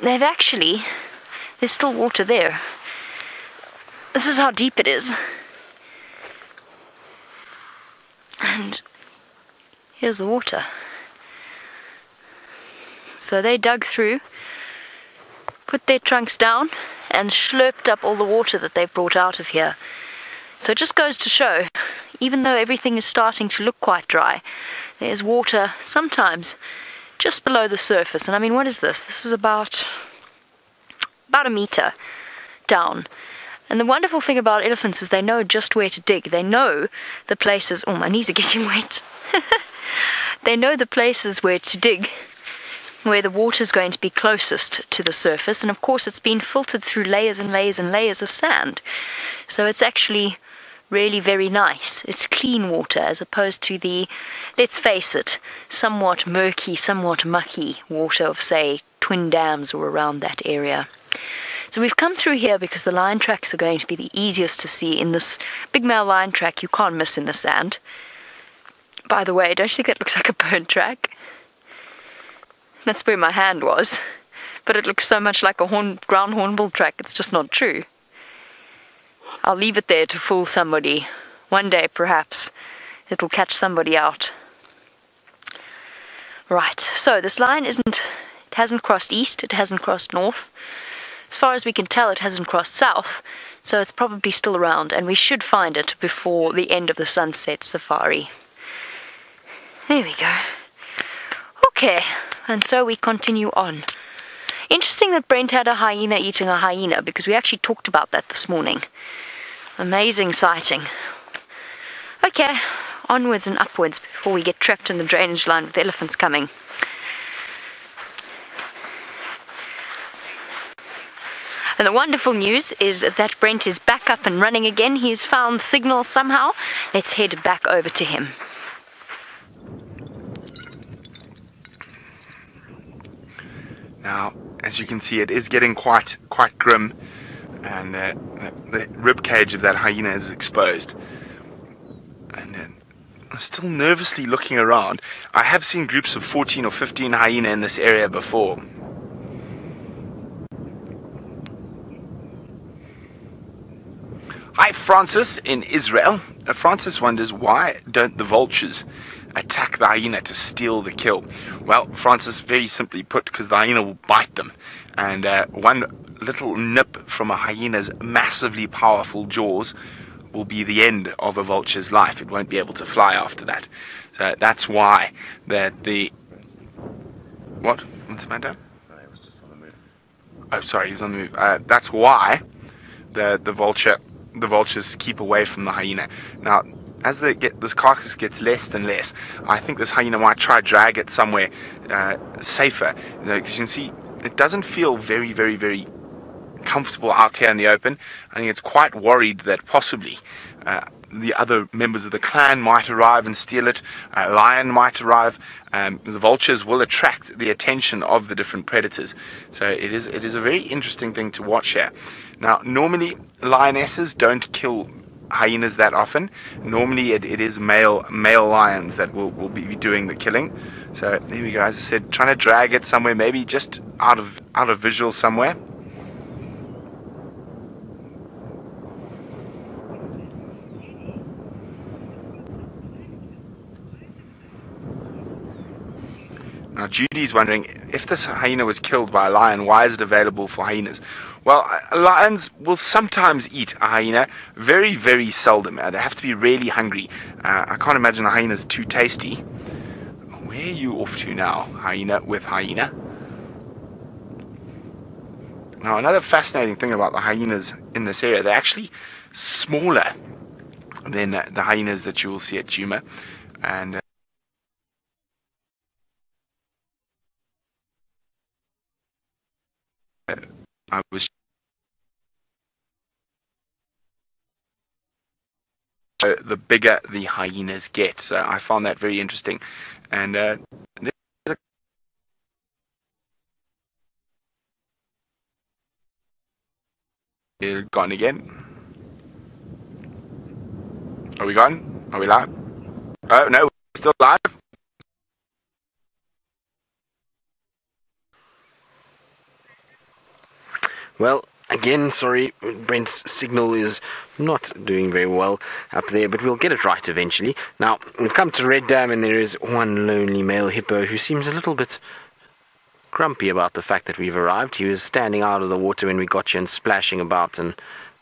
there's still water there. This is how deep it is. And here's the water. So they dug through, put their trunks down, and slurped up all the water that they've brought out of here. So it just goes to show, even though everything is starting to look quite dry, there's water sometimes just below the surface. And I mean, what is this? This is about a meter down. And the wonderful thing about elephants is they know just where to dig. They know the places... Oh, my knees are getting wet. They know the places where to dig, where the water is going to be closest to the surface, and of course it's been filtered through layers and layers and layers of sand. So it's actually really very nice. It's clean water as opposed to the, let's face it, somewhat murky, somewhat mucky water of, say, Twin Dams or around that area. So we've come through here because the lion tracks are going to be the easiest to see. In this big male lion track, you can't miss in the sand. By the way, don't you think that looks like a burnt track? That's where my hand was, but it looks so much like a ground hornbill track, it's just not true. I'll leave it there to fool somebody. One day, perhaps, it'll catch somebody out. Right, so this line it hasn't crossed east, it hasn't crossed north. As far as we can tell, it hasn't crossed south, so it's probably still around, and we should find it before the end of the sunset safari. There we go. Okay. And so we continue on. Interesting that Brent had a hyena eating a hyena, because we actually talked about that this morning. Amazing sighting. Okay, onwards and upwards before we get trapped in the drainage line with elephants coming. And the wonderful news is that Brent is back up and running again. He's found signal somehow. Let's head back over to him.
Now, as you can see, it is getting quite grim, and the rib cage of that hyena is exposed. And I'm still nervously looking around. I have seen groups of 14 or 15 hyena in this area before. Hi, Francis in Israel. Francis wonders, why don't the vultures attack the hyena to steal the kill? Well, Francis, very simply put, because the hyena will bite them, and one little nip from a hyena's massively powerful jaws will be the end of a vulture's life. It won't be able to fly after that. So that's why the what? What's the matter?
He was just on the move.
Oh, sorry, he's on the move. That's why the vultures keep away from the hyena. Now, as this carcass gets less and less, I think this hyena might try drag it somewhere safer. Because you can see it doesn't feel very, very, very comfortable out here in the open. I think it's quite worried that possibly the other members of the clan might arrive and steal it. A lion might arrive. The vultures will attract the attention of the different predators. So it is a very interesting thing to watch here. Now, normally lionesses don't kill hyenas that often. Normally it is male lions that will be doing the killing. So there we go. As I said, trying to drag it somewhere, maybe just out of visual somewhere. Now, Judy's wondering, if this hyena was killed by a lion, why is it available for hyenas? Well, lions will sometimes eat a hyena, very, very seldom. They have to be really hungry. I can't imagine a hyena's too tasty. Where are you off to now, hyena with hyena? Now, another fascinating thing about the hyenas in this area, they're actually smaller than the hyenas that you will see at Djuma. And I was the bigger the hyenas get, so I found that very interesting. And they're gone again. Are we gone? Are we live? Oh no, we're still live.
Well, again, sorry, Brent's signal is not doing very well up there, but we'll get it right eventually. Now, we've come to Red Dam, and there is one lonely male hippo who seems a little bit grumpy about the fact that we've arrived. He was standing out of the water when we got you and splashing about, and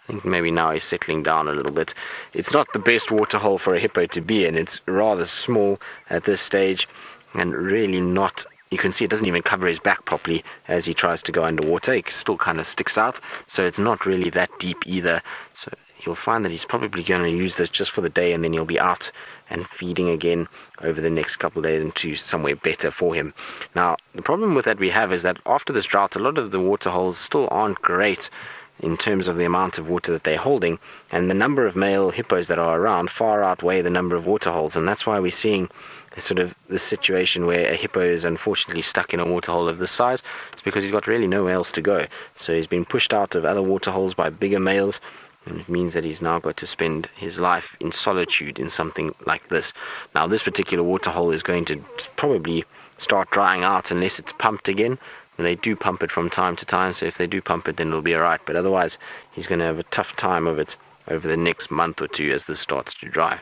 I think maybe now he's settling down a little bit. It's not the best waterhole for a hippo to be in. It's rather small at this stage, and really not... You can see it doesn't even cover his back properly as he tries to go underwater. It still kind of sticks out, so it's not really that deep either. So you'll find that he's probably going to use this just for the day, and then he'll be out and feeding again over the next couple of days into somewhere better for him. Now, the problem with that we have is that after this drought, a lot of the water holes still aren't great in terms of the amount of water that they're holding, and the number of male hippos that are around far outweigh the number of water holes, and that's why we're seeing sort of this situation where a hippo is unfortunately stuck in a waterhole of this size. It's because he's got really nowhere else to go. So he's been pushed out of other waterholes by bigger males, and it means that he's now got to spend his life in solitude in something like this. Now, this particular waterhole is going to probably start drying out unless it's pumped again. They do pump it from time to time, so if they do pump it, then it'll be alright. But otherwise, he's going to have a tough time of it over the next month or two as this starts to dry.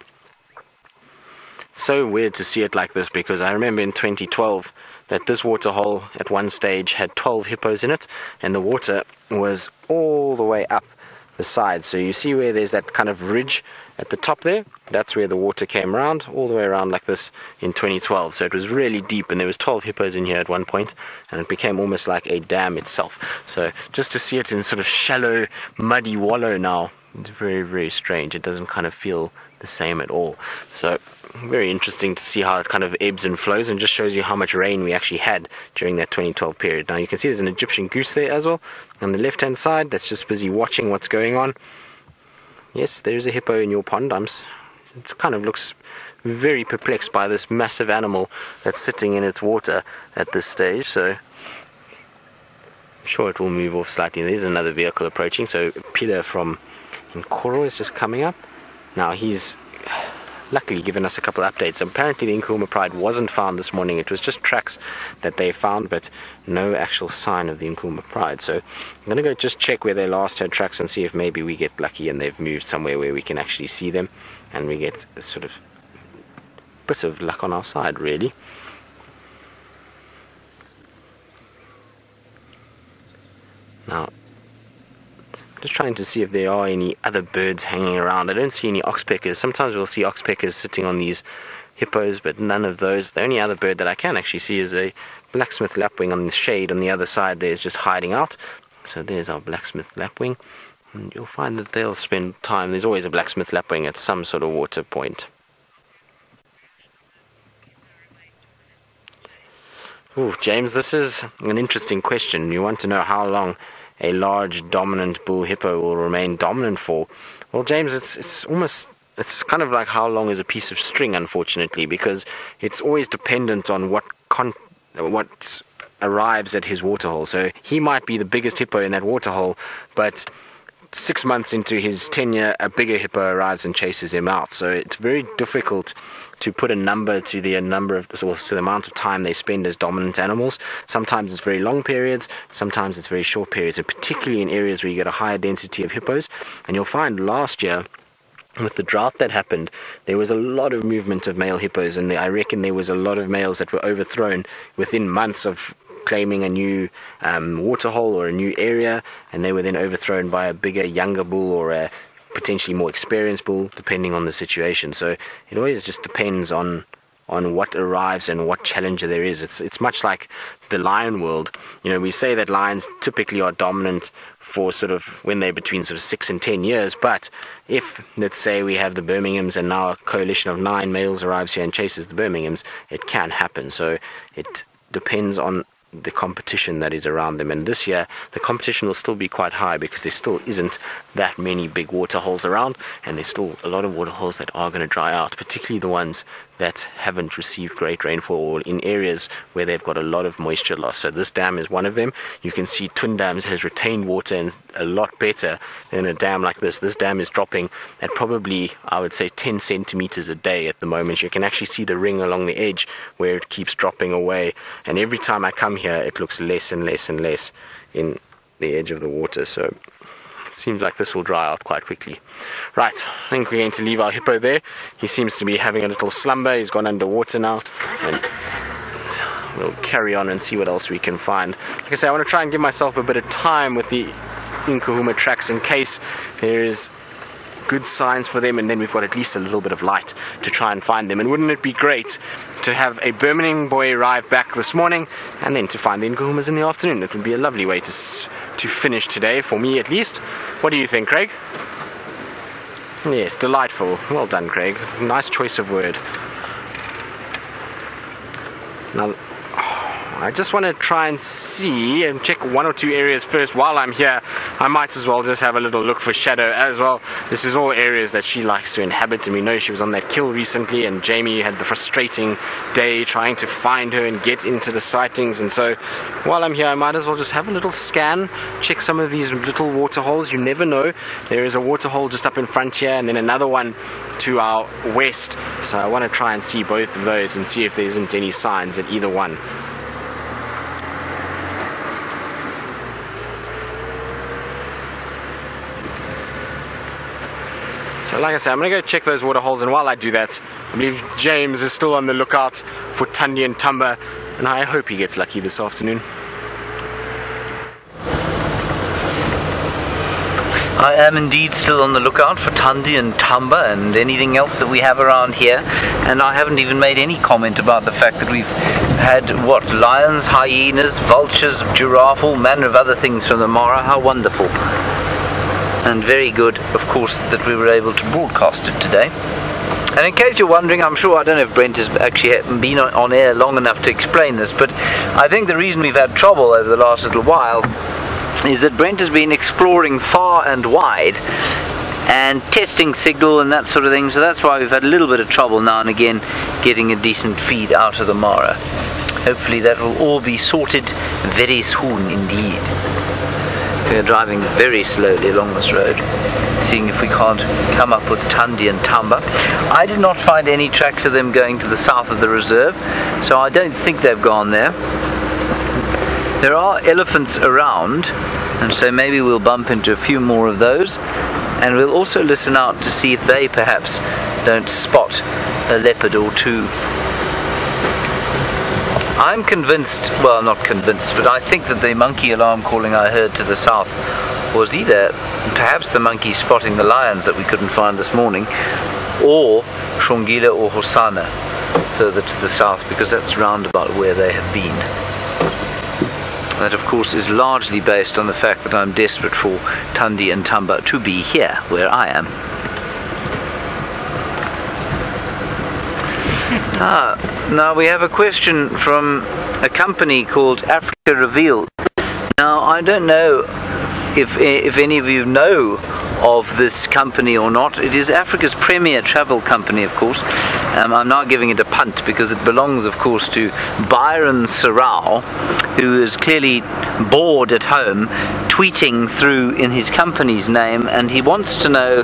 So weird to see it like this, because I remember in 2012 that this waterhole at one stage had 12 hippos in it, and the water was all the way up the side. So you see where there's that kind of ridge at the top there? That's where the water came around, all the way around like this in 2012. So it was really deep, and there was 12 hippos in here at one point, and it became almost like a dam itself. So just to see it in sort of shallow, muddy wallow now, it's very, very strange. It doesn't kind of feel the same at all. So very interesting to see how it kind of ebbs and flows, and just shows you how much rain we actually had during that 2012 period. Now you can see there's an Egyptian goose there as well on the left hand side that's just busy watching what's going on. Yes, there's a hippo in your pond. It kind of looks very perplexed by this massive animal that's sitting in its water at this stage, so I'm sure it will move off slightly. There's another vehicle approaching, so Peter from Nkoro is just coming up. Now he's luckily given us a couple of updates. Apparently the Angama Pride wasn't found this morning. It was just tracks that they found, but no actual sign of the Angama Pride. So I'm going to go just check where they last had tracks and see if maybe we get lucky and they've moved somewhere where we can actually see them, and we get sort of bit of luck on our side, really. Now, just trying to see if there are any other birds hanging around. I don't see any oxpeckers. Sometimes we'll see oxpeckers sitting on these hippos, but none of those. The only other bird that I can actually see is a blacksmith lapwing on the shade on the other side there, is just hiding out. So there's our blacksmith lapwing, and you'll find that they'll spend time. There's always a blacksmith lapwing at some sort of water point. Ooh, James, this is an interesting question. You want to know how long a large dominant bull hippo will remain dominant for. Well, James, it's kind of like how long is a piece of string, unfortunately, because it's always dependent on what arrives at his waterhole. So he might be the biggest hippo in that waterhole, but 6 months into his tenure, a bigger hippo arrives and chases him out. So it's very difficult to put a number to the amount of time they spend as dominant animals. Sometimes it's very long periods, sometimes it's very short periods, and particularly in areas where you get a higher density of hippos. And you'll find last year, with the drought that happened, there was a lot of movement of male hippos, and I reckon there was a lot of males that were overthrown within months of claiming a new waterhole or a new area, and they were then overthrown by a bigger, younger bull or a potentially more experienced bull, depending on the situation. So it always just depends on what arrives and what challenger there is. It's much like the lion world. You know, we say that lions typically are dominant for sort of when they're between sort of 6 and 10 years, but if, let's say, we have the Birminghams and now a coalition of 9 males arrives here and chases the Birminghams, it can happen. So it depends on the competition that is around them, and this year the competition will still be quite high because there still isn't that many big water holes around, and there's still a lot of water holes that are going to dry out, particularly the ones that haven't received great rainfall or in areas where they've got a lot of moisture loss. So this dam is one of them. You can see Twin Dams has retained water and a lot better than a dam like this. This dam is dropping at probably, I would say, 10 centimeters a day at the moment. You can actually see the ring along the edge where it keeps dropping away, and every time I come here it looks less and less and less in the edge of the water. So it seems like this will dry out quite quickly. Right, I think we're going to leave our hippo there. He seems to be having a little slumber. He's gone underwater now, and we'll carry on and see what else we can find. Like I say, I want to try and give myself a bit of time with the Nkahuma tracks in case there is good signs for them, and then we've got at least a little bit of light to try and find them. And wouldn't it be great to have a Birmingham boy arrive back this morning and then to find the Nkahumas in the afternoon? It would be a lovely way to finish today, for me at least. What do you think, Craig? Yes, delightful. Well done, Craig. Nice choice of word. Now, I just want to try and see and check 1 or 2 areas first. While I'm here, I might as well just have a little look for Shadow as well. This is all areas that she likes to inhabit, and we know she was on that kill recently, and Jamie had the frustrating day trying to find her and get into the sightings. And so while I'm here, I might as well just have a little scan, check some of these little water holes. You never know. There is a water hole just up in front here, and then another one to our west. So I want to try and see both of those and see if there isn't any signs at either one. So like I said, I'm going to go check those water holes, and while I do that, I believe James is still on the lookout for Tundi and Tumba, and I hope he gets lucky this afternoon.
I am indeed still on the lookout for Tundi and Tumba and anything else that we have around here, and I haven't even made any comment about the fact that we've had, lions, hyenas, vultures, giraffe, all manner of other things from the Mara. How wonderful. And very good, of course, that we were able to broadcast it today. And in case you're wondering, I'm sure, I don't know if Brent has actually been on air long enough to explain this, but I think the reason we've had trouble over the last little while is that Brent has been exploring far and wide and testing signal and that sort of thing, so that's why we've had a little bit of trouble now and again getting a decent feed out of the Mara. Hopefully that will all be sorted very soon indeed. We're driving very slowly along this road, seeing if we can't come up with Tundi and Tumba. I did not find any tracks of them going to the south of the reserve, so I don't think they've gone there. There are elephants around, and so maybe we'll bump into a few more of those, and we'll also listen out to see if they perhaps don't spot a leopard or two. I'm convinced, well, not convinced, but I think that the monkey alarm calling I heard to the south was either perhaps the monkey spotting the lions that we couldn't find this morning, or Shongila or Hosana further to the south, because that's round about where they have been. That, of course, is largely based on the fact that I'm desperate for Thandi and Tamba to be here, where I am. Now we have a question from a company called Africa Revealed. Now, I don't know if any of you know of this company or not. It is Africa's premier travel company, of course. I'm not giving it a punt because it belongs, of course, to Byron Sarau, who is clearly bored at home, tweeting through in his company's name, and he wants to know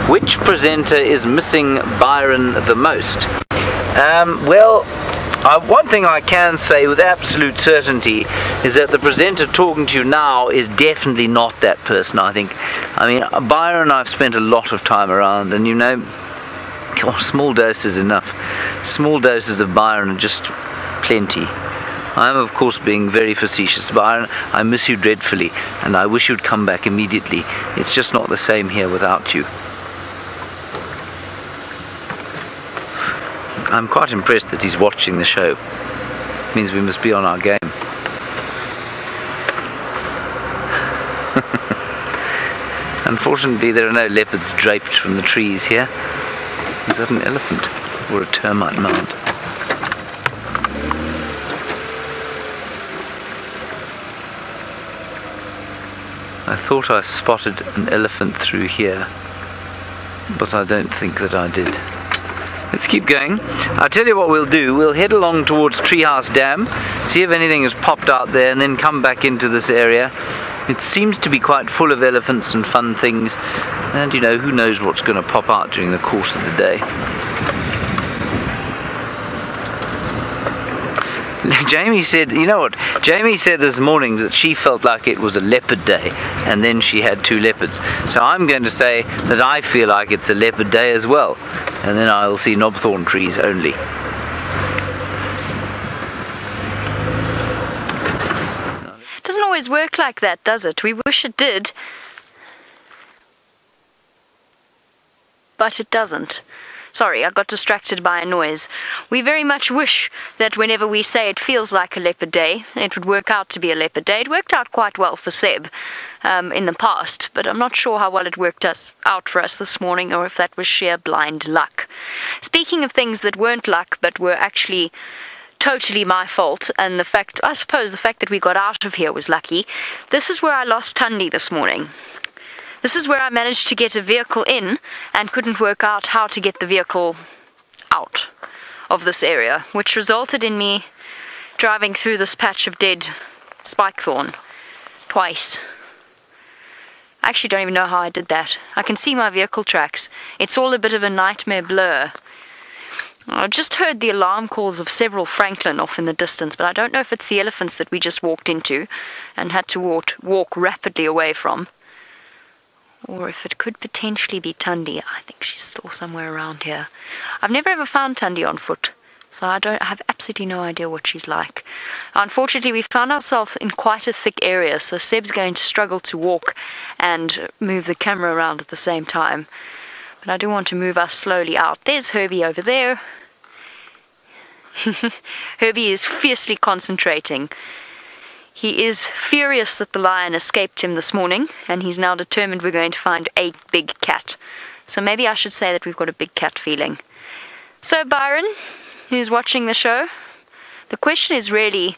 which presenter is missing Byron the most. One thing I can say with absolute certainty is that the presenter talking to you now is definitely not that person, I think. I mean, Byron I've spent a lot of time around, and you know, small doses enough. Small doses of Byron are just plenty. I'm, of course, being very facetious. Byron, I miss you dreadfully, and I wish you'd come back immediately. It's just not the same here without you. I'm quite impressed that he's watching the show. It means we must be on our game. Unfortunately, there are no leopards draped from the trees here. Is that an elephant or a termite mound? I thought I spotted an elephant through here, but I don't think that I did. Let's keep going. I'll tell you what we'll do. We'll head along towards Treehouse Dam, see if anything has popped out there, and then come back into this area. It seems to be quite full of elephants and fun things, and you know, who knows what's going to pop out during the course of the day. Jamie said, you know what, Jamie said this morning that she felt like it was a leopard day, and then she had two leopards. So I'm going to say that I feel like it's a leopard day as well, and then I'll see knobthorn trees only.
Doesn't always work like that, does it? We wish it did, but it doesn't. Sorry, I got distracted by a noise. We very much wish that whenever we say it feels like a leopard day, it would work out to be a leopard day. It worked out quite well for Seb in the past, but I'm not sure how well it worked out for us this morning, or if that was sheer blind luck. Speaking of things that weren't luck, but were actually totally my fault, and I suppose the fact that we got out of here was lucky, this is where I lost Thandi this morning. This is where I managed to get a vehicle in and couldn't work out how to get the vehicle out of this area, which resulted in me driving through this patch of dead spikethorn twice. I actually don't even know how I did that. I can see my vehicle tracks. It's all a bit of a nightmare blur. I just heard the alarm calls of several Franklin off in the distance, but I don't know if it's the elephants that we just walked into and had to walk rapidly away from, or if it could potentially be Thandi. I think she's still somewhere around here. I've never ever found Thandi on foot, so I have absolutely no idea what she's like. Unfortunately, we found ourselves in quite a thick area, so Seb's going to struggle to walk and move the camera around at the same time. But I do want to move us slowly out. There's Herbie over there. Herbie is fiercely concentrating. He is furious that the lion escaped him this morning, and he's now determined we're going to find a big cat. So maybe I should say that we've got a big cat feeling. So Byron, who's watching the show, the question is really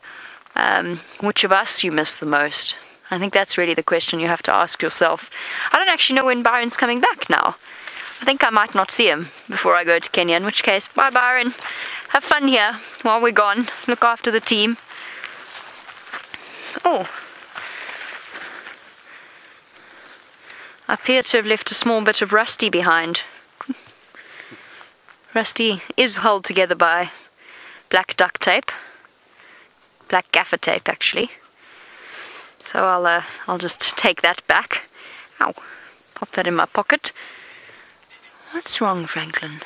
which of us you miss the most. I think that's really the question you have to ask yourself. I don't actually know when Byron's coming back now. I think I might not see him before I go to Kenya, in which case, bye Byron. Have fun here while we're gone. Look after the team. Oh, I appear to have left a small bit of Rusty behind. Rusty is held together by black duct tape, black gaffer tape actually. So I'll just take that back. Ow, pop that in my pocket. What's wrong, Franklin?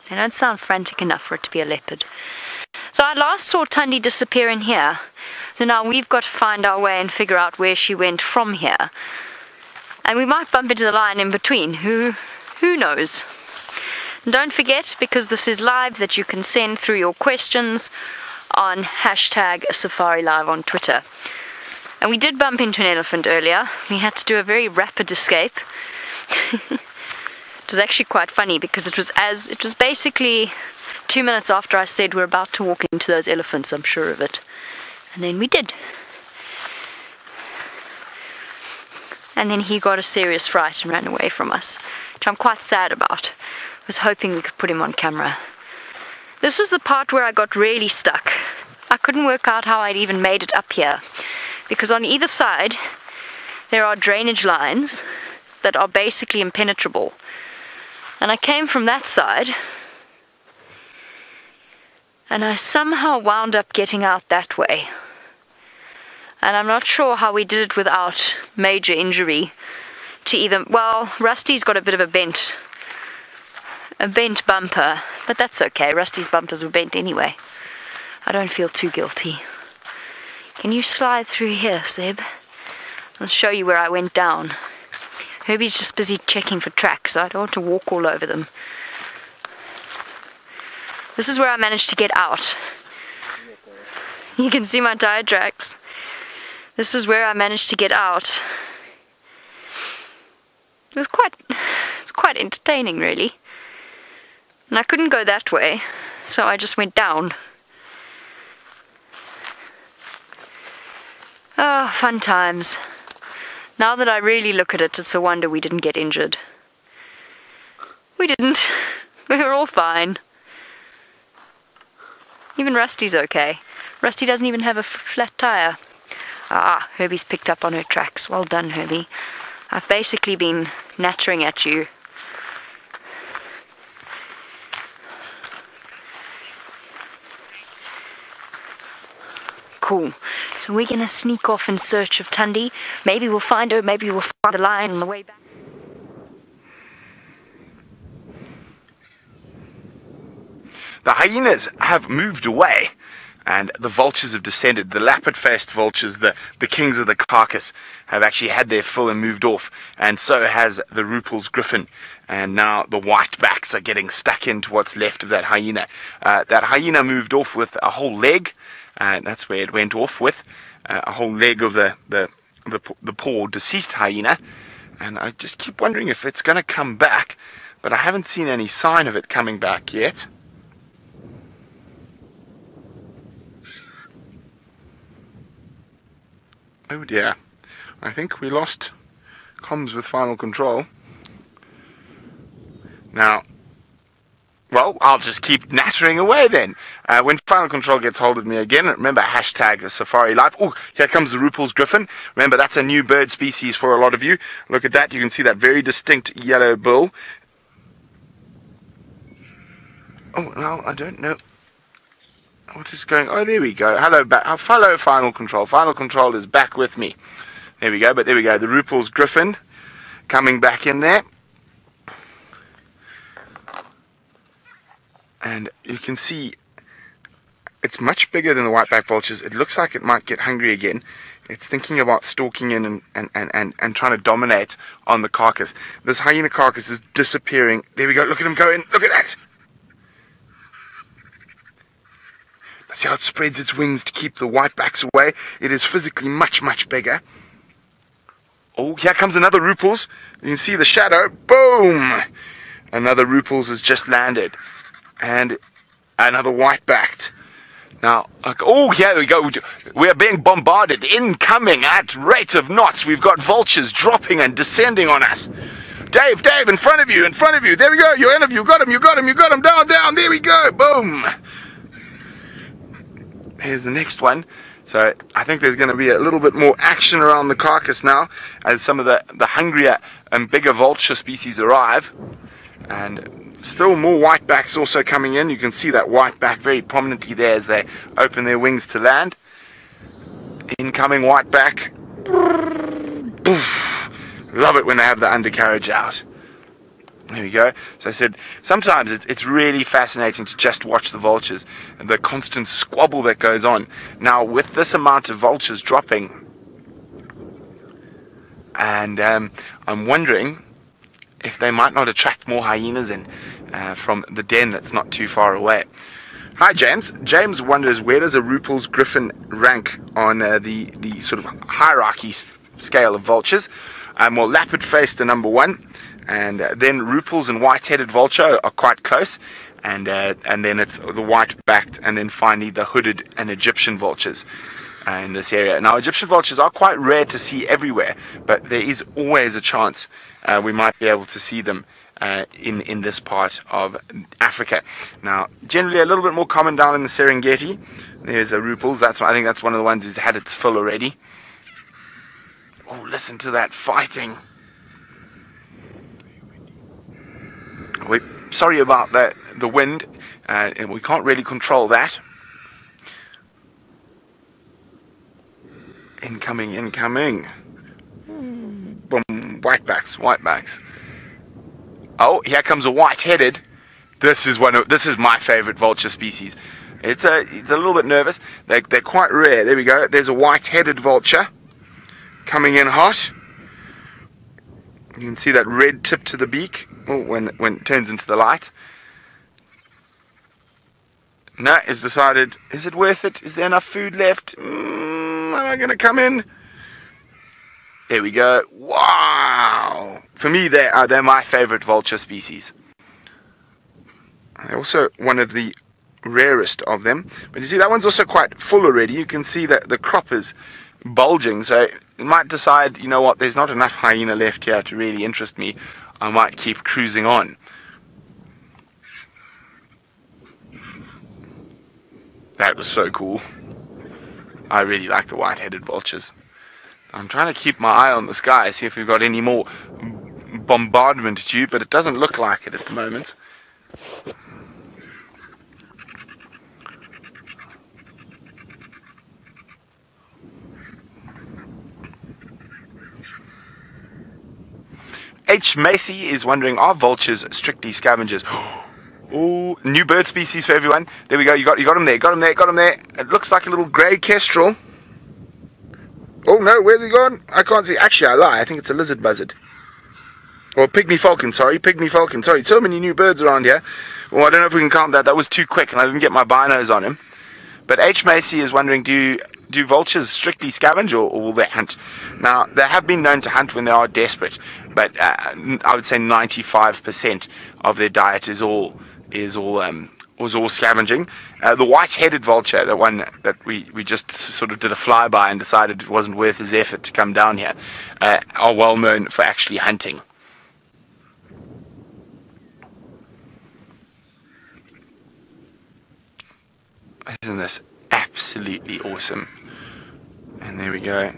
They don't sound frantic enough for it to be a leopard. So I last saw Tundi disappear in here. So now we've got to find our way and figure out where she went from here. And we might bump into the lion in between. Who knows? And don't forget, because this is live, that you can send through your questions on #SafariLive on Twitter. And we did bump into an elephant earlier. We had to do a very rapid escape. It was actually quite funny because it was basically 2 minutes after I said we're about to walk into those elephants, I'm sure of it. And then we did. And then he got a serious fright and ran away from us, which I'm quite sad about. I was hoping we could put him on camera. This was the part where I got really stuck. I couldn't work out how I'd even made it up here, because on either side there are drainage lines that are basically impenetrable. And I came from that side, and I somehow wound up getting out that way. And I'm not sure how we did it without major injury to either... Well, Rusty's got a bit of a bent bumper, but that's okay. Rusty's bumpers were bent anyway. I don't feel too guilty. Can you slide through here, Seb? I'll show you where I went down. Herbie's just busy checking for tracks, so I don't want to walk all over them. This is where I managed to get out. You can see my tire tracks. This is where I managed to get out. It's quite entertaining, really. And I couldn't go that way, so I just went down. Oh, fun times. Now that I really look at it, it's a wonder we didn't get injured. We didn't. We were all fine. Even Rusty's okay. Rusty doesn't even have a flat tire. Ah, Herbie's picked up on her tracks. Well done, Herbie. I've basically been nattering at you. Cool. So we're going to sneak off in search of Tundi. Maybe we'll find her, maybe we'll find the lion on the way back.
The hyenas have moved away, and the vultures have descended. The lappet-faced vultures, the kings of the carcass, have actually had their fill and moved off, and so has the Rupel's griffin. And now the whitebacks are getting stuck into what's left of that hyena. That hyena moved off with a whole leg. That's where it went off with a whole leg of the poor deceased hyena. And I just keep wondering if it's going to come back, but I haven't seen any sign of it coming back yet. Oh dear, I think we lost comms with Final Control. Now, well, I'll just keep nattering away then. When Final Control gets hold of me again, remember #SafariLive. Oh, here comes the Rupel's griffin. Remember, that's a new bird species for a lot of you. Look at that, you can see that very distinct yellow bill. Oh, no, I don't know. What is going... Oh, there we go. Hello, follow Final Control. Final Control is back with me. There we go, but there we go. The Rupel's griffin coming back in there. And you can see it's much bigger than the whiteback vultures. It looks like it might get hungry again. It's thinking about stalking in and trying to dominate on the carcass. This hyena carcass is disappearing. There we go. Look at him go in. Look at that. See how it spreads its wings to keep the whitebacks away. It is physically much, much bigger. Oh, here comes another Rupel's. You can see the shadow. Boom! Another Rupel's has just landed. And another white-backed. Now, oh, here we go. We are being bombarded. Incoming at rate of knots. We've got vultures dropping and descending on us. Dave, in front of you, in front of you. There we go. You're in of you. Got him, you got him, you got him. Down. There we go. Boom. Here's the next one. So I think there's going to be a little bit more action around the carcass now as some of the hungrier and bigger vulture species arrive. And still more whitebacks also coming in. You can see that whiteback very prominently there as they open their wings to land. Incoming whiteback. Love it when they have the undercarriage out. There we go. So I said, sometimes it's really fascinating to just watch the vultures and the constant squabble that goes on. Now, with this amount of vultures dropping, and I'm wondering if they might not attract more hyenas in from the den that's not too far away. Hi, James. James wonders, where does a Rupel's griffin rank on the sort of hierarchy scale of vultures? Well, lapid-faced are number one. And then Rupels and white-headed vulture are quite close, and then it's the white-backed, and then finally the hooded and Egyptian vultures in this area. Now, Egyptian vultures are quite rare to see everywhere, but there is always a chance we might be able to see them in this part of Africa. Now, generally a little bit more common down in the Serengeti. There's a Rupels. I think that's one of the ones who's had its fill already. Oh, listen to that fighting. We're sorry about the wind, and we can't really control that. Incoming. Boom, whitebacks. Oh, here comes a white-headed. This is my favorite vulture species. It's a little bit nervous. They're quite rare. There we go. There's a white-headed vulture coming in hot. You can see that red tip to the beak when it turns into the light. No, it's decided, is it worth it? Is there enough food left? Am I going to come in? There we go. Wow! For me, they're my favorite vulture species. They're also one of the rarest of them. But you see, that one's also quite full already. You can see that the crop is bulging, so it might decide, you know what, there's not enough hyena left here to really interest me. I might keep cruising on. That was so cool. I really like the white-headed vultures. I'm trying to keep my eye on the sky, see if we've got any more bombardment due, but it doesn't look like it at the moment. H. Macy is wondering, are vultures strictly scavengers? Oh, new bird species for everyone. There we go. You got him there. Got him there. It looks like a little grey kestrel. Oh no, where's he gone? I can't see. Actually, I lie. I think it's a lizard buzzard. Or pygmy falcon. Sorry, so many new birds around here. Well, I don't know if we can count that. That was too quick, and I didn't get my binos on him. But H. Macy is wondering, do vultures strictly scavenge, or will they hunt? Now, they have been known to hunt when they are desperate, but I would say 95% of their diet was all scavenging. The white-headed vulture, the one that we just sort of did a flyby and decided it wasn't worth his effort to come down here, are well known for actually hunting. Isn't this absolutely awesome? And there we go.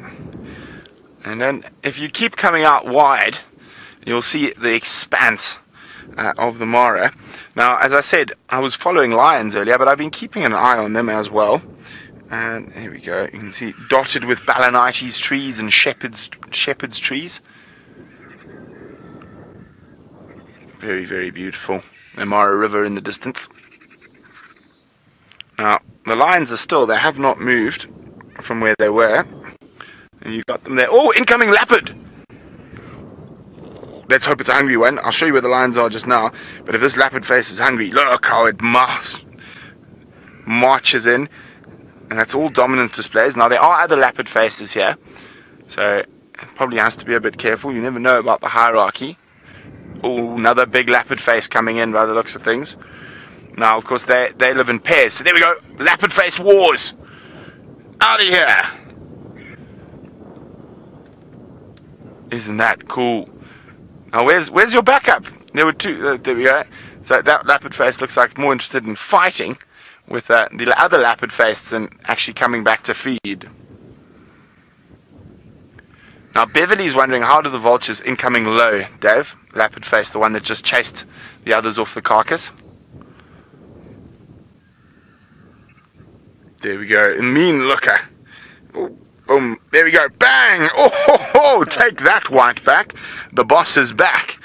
And then if you keep coming out wide, you'll see the expanse of the Mara. Now, as I said, I was following lions earlier, but I've been keeping an eye on them as well. And here we go. You can see dotted with balanites trees and shepherd's trees. Very, very beautiful. The Mara River in the distance. Now, the lions are still, they have not moved from where they were. And you got them there. Oh, incoming leopard! Let's hope it's a hungry one. I'll show you where the lions are just now. But if this leopard face is hungry, look how it marches in. And that's all dominance displays. Now, there are other leopard faces here. So, it probably has to be a bit careful. You never know about the hierarchy. Oh, another big leopard face coming in by the looks of things. Now, of course, they live in pairs. So there we go. Leopard face wars. Out of here. Isn't that cool? Now, where's your backup? There were two. There we go. So that leopard face looks like more interested in fighting with the other leopard face than actually coming back to feed. Now, Beverly's wondering, how do the vultures incoming low, Dave? Leopard face, the one that just chased the others off the carcass. There we go. A mean looker. Oh, boom. There we go. Bang! Oh, ho, ho. Take that, white back. The boss is back.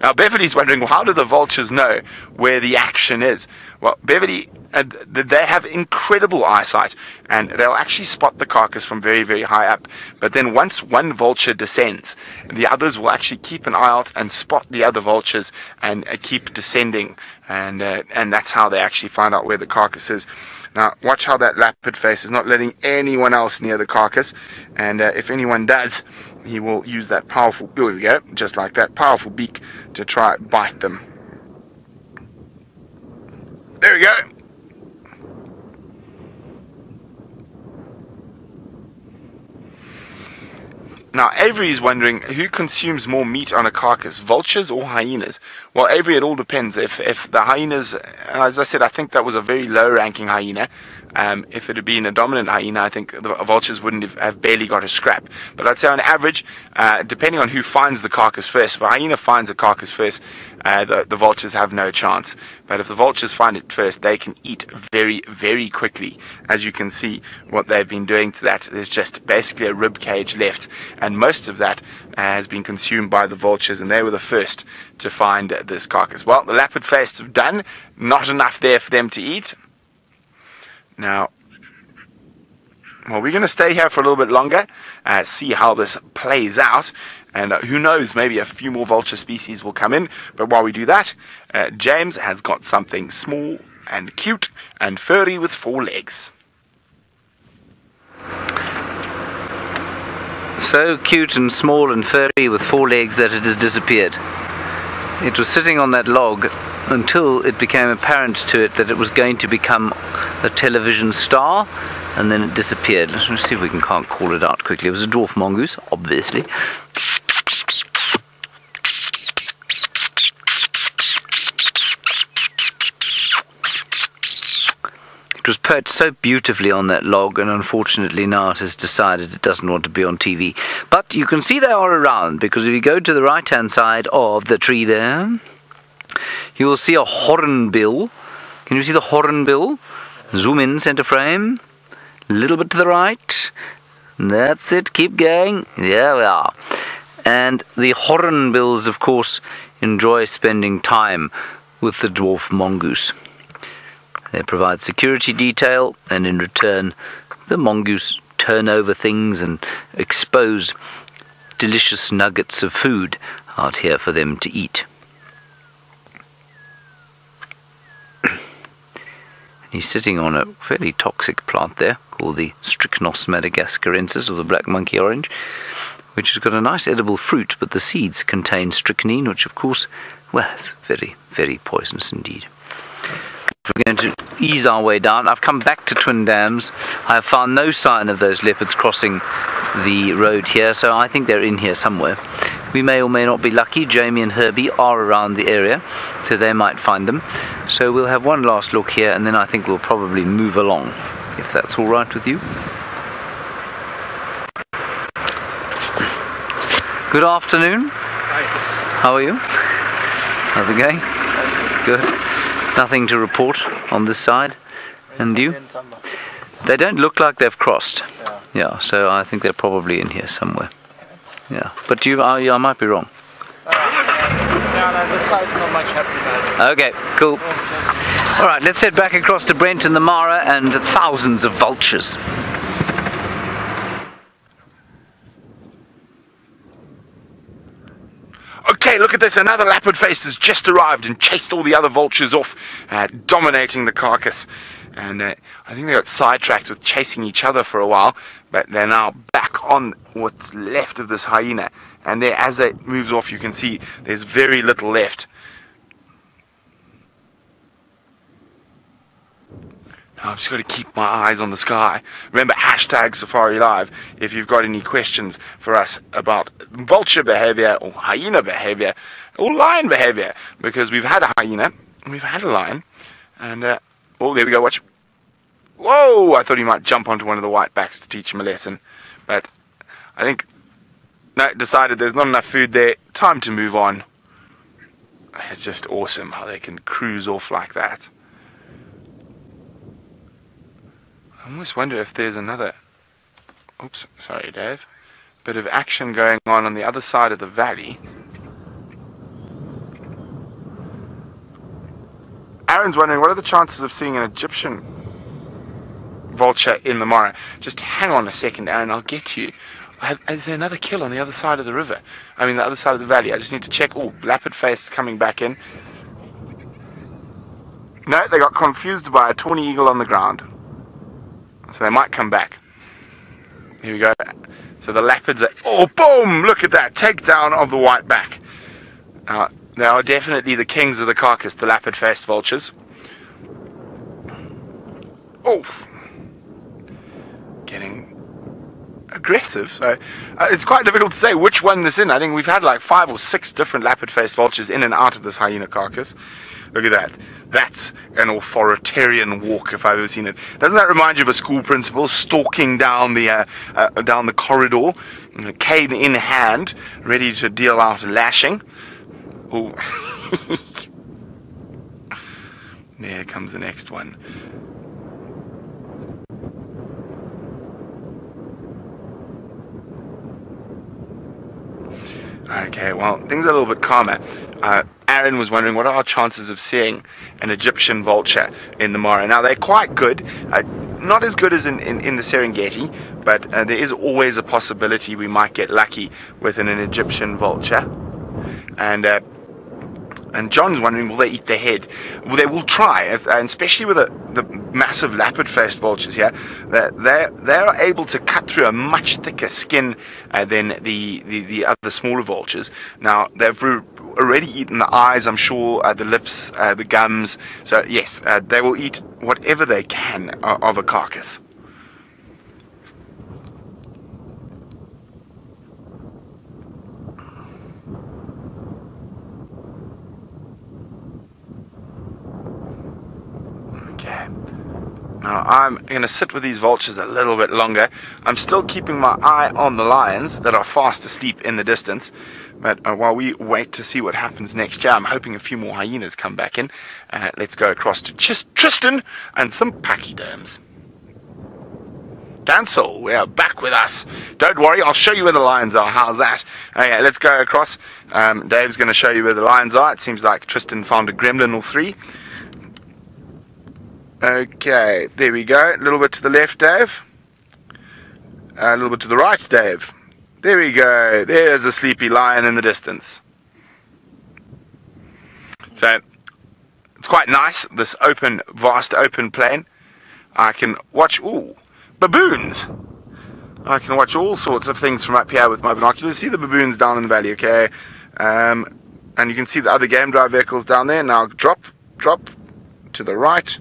Now, Beverly's wondering, well, how do the vultures know where the action is? Well, Beverly, they have incredible eyesight, and they'll actually spot the carcass from very, very high up. But then once one vulture descends, the others will actually keep an eye out and spot the other vultures and keep descending. And that's how they actually find out where the carcass is. Now, watch how that leopard face is not letting anyone else near the carcass. And if anyone does, he will use that powerful, there we go, just like that, powerful beak to try bite them. There we go. Now, Avery is wondering who consumes more meat on a carcass, vultures or hyenas? Well, Avery, it all depends. If the hyenas, as I said, I think that was a very low-ranking hyena. If it had been a dominant hyena, I think the vultures wouldn't have barely got a scrap. But I'd say on average, depending on who finds the carcass first, if a hyena finds the carcass first, the vultures have no chance. But if the vultures find it first, they can eat very, very quickly. As you can see, what they've been doing to that, there's just basically a rib cage left, and most of that has been consumed by the vultures, and they were the first to find this carcass. Well, the leopard face have done, not enough there for them to eat. Now, well, we're going to stay here for a little bit longer, see how this plays out, and who knows, maybe a few more vulture species will come in. But while we do that, James has got something small and cute and furry with 4 legs.
So cute and small and furry with 4 legs that it has disappeared. It was sitting on that log until it became apparent to it that it was going to become a television star, and then it disappeared. Let's see if we can't call it out quickly. It was a dwarf mongoose, obviously. It was perched so beautifully on that log, and unfortunately now it has decided it doesn't want to be on TV. But you can see they are around, because if you go to the right-hand side of the tree there, you will see a hornbill. Can you see the hornbill? Zoom in, center frame. A little bit to the right. That's it, keep going. There we are. And the hornbills, of course, enjoy spending time with the dwarf mongoose. They provide security detail, and in return, the mongoose turn over things and expose delicious nuggets of food out here for them to eat. He's sitting on a fairly toxic plant there, called the Strychnos madagascarensis, or the black monkey orange, which has got a nice edible fruit, but the seeds contain strychnine, which of course, well, it's very, very poisonous indeed. We're going to ease our way down. I've come back to Twin Dams. I have found no sign of those leopards crossing the road here, so I think they're in here somewhere. We may or may not be lucky. Jamie and Herbie are around the area, so they might find them. So we'll have one last look here, and then I think we'll probably move along, if that's all right with you. Good afternoon.
Hi.
How are you? How's it going? Good. Nothing to report on this side. And you? They don't look like they've crossed. Yeah, so I think they're probably in here somewhere. Yeah, but I might be wrong.
No, this side's not much happening.
Okay, cool. Alright, let's head back across to Brent and the Mara and thousands of vultures.
Okay, look at this. Another leopard face has just arrived and chased all the other vultures off, dominating the carcass. And I think they got sidetracked with chasing each other for a while, but they're now back on what's left of this hyena. And there, as it moves off, you can see there's very little left. Now I've just got to keep my eyes on the sky. Remember, hashtag Safari Live if you've got any questions for us about vulture behavior or hyena behavior or lion behavior, because we've had a hyena, we've had a lion, and oh, there we go, watch. Whoa, I thought he might jump onto one of the whitebacks to teach him a lesson, but I think, no, decided there's not enough food there, time to move on. It's just awesome how they can cruise off like that. I almost wonder if there's another, oops, sorry Dave, bit of action going on the other side of the valley. Aaron's wondering, what are the chances of seeing an Egyptian vulture in the Mara? Just hang on a second, Aaron, I'll get to you. Is there another kill on the other side of the river? I mean, the other side of the valley. I just need to check. Oh, Leopard Face coming back in. No, they got confused by a tawny eagle on the ground. So they might come back. Here we go. So the leopards are... Oh, boom! Look at that. Takedown of the white back. They are definitely the kings of the carcass, the leopard-faced vultures. Oh! Getting aggressive. So it's quite difficult to say which one this in. I think we've had like 5 or 6 different leopard-faced vultures in and out of this hyena carcass. Look at that. That's an authoritarian walk if I've ever seen it. Doesn't that remind you of a school principal stalking down the corridor, cane in hand, ready to deal out a lashing? Oh. There comes the next one. Okay, well, things are a little bit calmer. Aaron was wondering, what are our chances of seeing an Egyptian vulture in the Mara? Now, they're quite good. Not as good as in the Serengeti, but there is always a possibility we might get lucky with an Egyptian vulture. And John's wondering, will they eat the head? Well, they will try, and especially with the massive leopard-faced vultures here. They are able to cut through a much thicker skin than the other smaller vultures. Now, they've already eaten the eyes, I'm sure, the lips, the gums. So, yes, they will eat whatever they can of a carcass. Okay. Now I'm going to sit with these vultures a little bit longer. I'm still keeping my eye on the lions that are fast asleep in the distance. But while we wait to see what happens next year, I'm hoping a few more hyenas come back in. Let's go across to Tristan and some pachyderms. Cancel, we are back with us. Don't worry, I'll show you where the lions are. How's that? Okay, let's go across. Dave's going to show you where the lions are. It seems like Tristan found a gremlin or 3. Okay, there we go. A little bit to the left, Dave. A little bit to the right, Dave. There we go. There's a sleepy lion in the distance. So, it's quite nice, this open, vast open plain. I can watch, ooh, baboons. I can watch all sorts of things from up here with my binoculars. See the baboons down in the valley, okay? And you can see the other game drive vehicles down there. Now, drop to the right.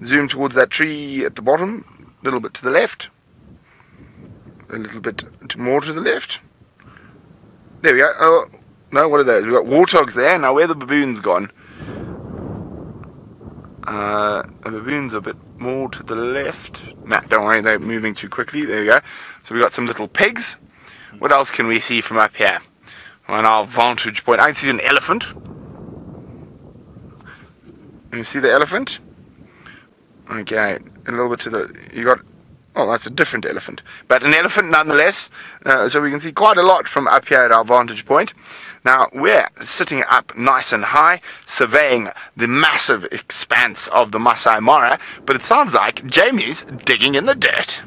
Zoom towards that tree at the bottom, a little bit to the left, a little bit more to the left. There we go. Oh, no, what are those? We've got warthogs there. Now, where are the baboons gone? The baboons are a bit more to the left. Nah, don't worry, they're moving too quickly. There we go. So we've got some little pigs. What else can we see from up here? On our vantage point, I can see an elephant. Can you see the elephant? Okay, a little bit to the, you got, oh, that's a different elephant, but an elephant nonetheless. So we can see quite a lot from up here at our vantage point. Now we're sitting up nice and high, surveying the massive expanse of the Masai Mara, but it sounds like Jamie's digging in the dirt.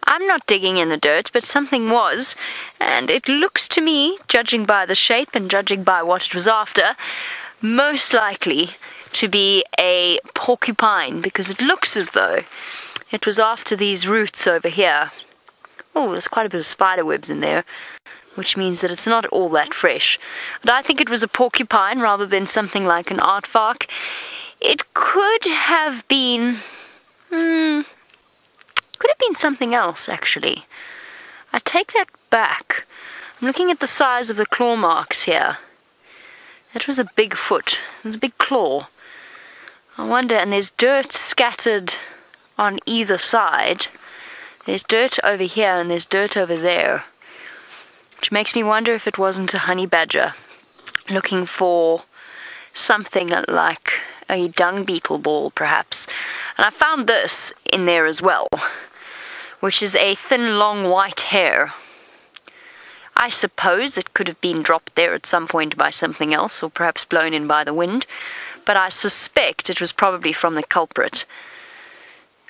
I'm not digging in the dirt, but something was, and it looks to me, judging by the shape and judging by what it was after, most likely to be a porcupine, because it looks as though it was after these roots over here. Oh, there's quite a bit of spider webs in there, which means that it's not all that fresh. But I think it was a porcupine rather than something like an aardvark. It could have been something else, actually. I take that back. I'm looking at the size of the claw marks here. That was a big foot. It was a big claw. I wonder, and there's dirt scattered on either side. There's dirt over here and there's dirt over there. Which makes me wonder if it wasn't a honey badger looking for something like a dung beetle ball, perhaps. And I found this in there as well, which is a thin, long white hair. I suppose it could have been dropped there at some point by something else, or perhaps blown in by the wind, but I suspect it was probably from the culprit.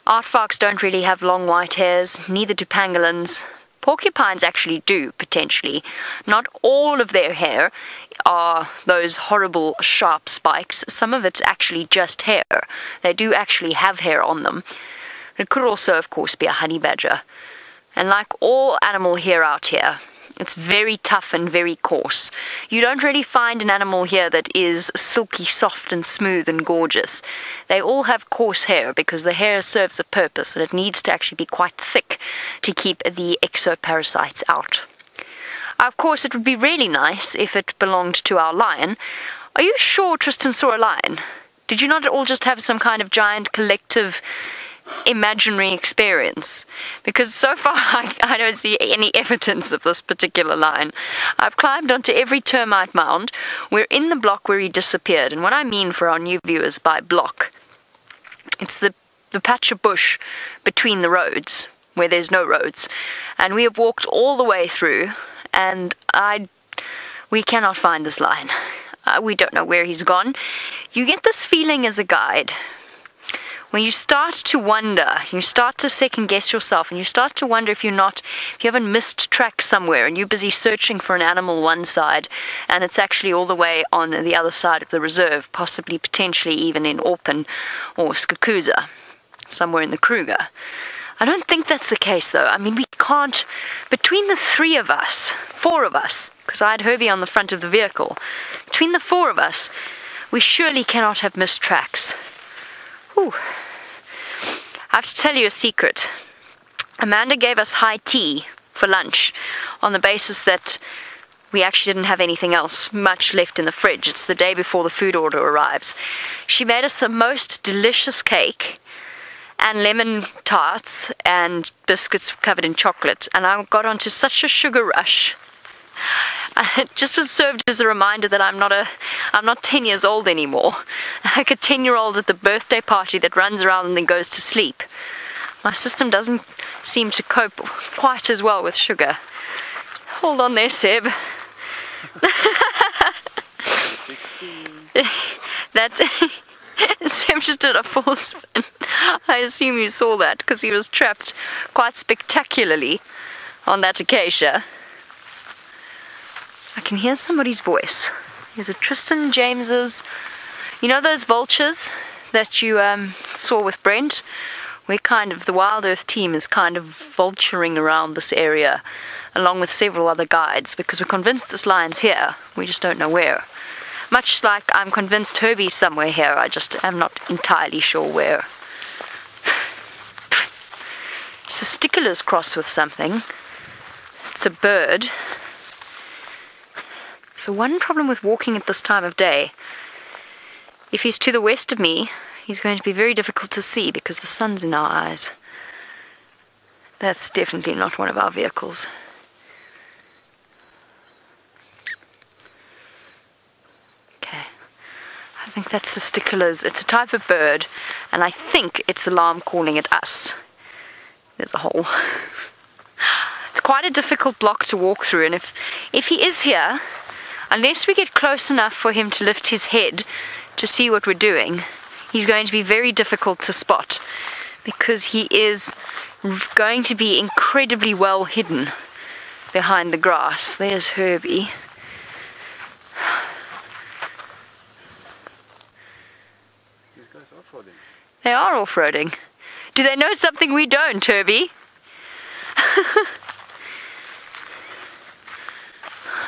Aardvarks don't really have long white hairs, neither do pangolins. Porcupines actually do, potentially. Not all of their hair are those horrible sharp spikes. Some of it's actually just hair. They do actually have hair on them. It could also, of course, be a honey badger. And like all animal hair out here, it's very tough and very coarse. You don't really find an animal here that is silky, soft and smooth and gorgeous. They all have coarse hair because the hair serves a purpose and it needs to actually be quite thick to keep the exoparasites out. Of course, it would be really nice if it belonged to our lion. Are you sure Tristan saw a lion? Did you not all just have some kind of giant collective imaginary experience? Because so far I don't see any evidence of this particular lion. I've climbed onto every termite mound. We're in the block where he disappeared, and what I mean for our new viewers by block, it's the patch of bush between the roads where there's no roads, and we have walked all the way through, and we cannot find this lion. We don't know where he's gone. You get this feeling as a guide when you start to wonder, you start to second guess yourself, and you start to wonder if you haven't missed track somewhere and you're busy searching for an animal one side and it's actually all the way on the other side of the reserve, possibly potentially even in Orpen or Skukuza, somewhere in the Kruger. I don't think that's the case though. I mean, we can't, between the four of us, because I had Herbie on the front of the vehicle, between the four of us, we surely cannot have missed tracks. Whew. I have to tell you a secret. Amanda gave us high tea for lunch on the basis that we actually didn't have anything else much left in the fridge. It's the day before the food order arrives. She made us the most delicious cake and lemon tarts and biscuits covered in chocolate, and I got onto such a sugar rush. It just was served as a reminder that I'm not 10 years old anymore. Like a 10-year-old at the birthday party that runs around and then goes to sleep. My system doesn't seem to cope quite as well with sugar. Hold on there, Seb. That's Seb just did a full spin. I assume you saw that because he was trapped quite spectacularly on that acacia. I can hear somebody's voice. Is it Tristan James's? You know those vultures that you saw with Brent? The Wild Earth team is kind of vulturing around this area along with several other guides because we're convinced this lion's here. We just don't know where. Much like I'm convinced Herbie's somewhere here. I just am not entirely sure where. It's a stickler's cross with something. It's a bird. So one problem with walking at this time of day, if he's to the west of me, he's going to be very difficult to see because the sun's in our eyes. That's definitely not one of our vehicles. Okay, I think that's the sticklers. It's a type of bird, and I think it's alarm calling at us. There's a hole. It's quite a difficult block to walk through, and if he is here, unless we get close enough for him to lift his head to see what we're doing, he's going to be very difficult to spot because he is going to be incredibly well hidden behind the grass. There's Herbie.
These guys are off-roading.
They are off-roading. Do they know something we don't, Herbie?